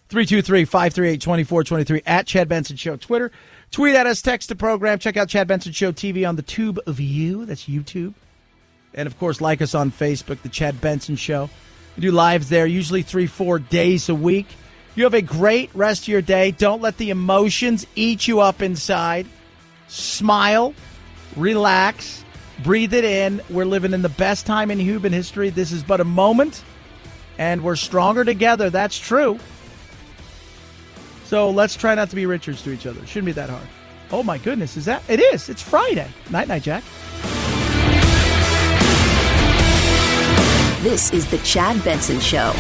C: 323-538-2423 at Chad Benson Show. Twitter. Tweet at us, text the program. Check out Chad Benson Show TV on the Tube of You. That's YouTube. And, of course, like us on Facebook, The Chad Benson Show. We do lives there, usually 3-4 days a week. You have a great rest of your day. Don't let the emotions eat you up inside. Smile. Relax. Breathe it in. We're living in the best time in human history. This is but a moment, and we're stronger together. That's true. So let's try not to be Richards to each other. It shouldn't be that hard. Oh, my goodness. Is that? It is. It's Friday. Night-night, Jack.
A: This is the Chad Benson Show.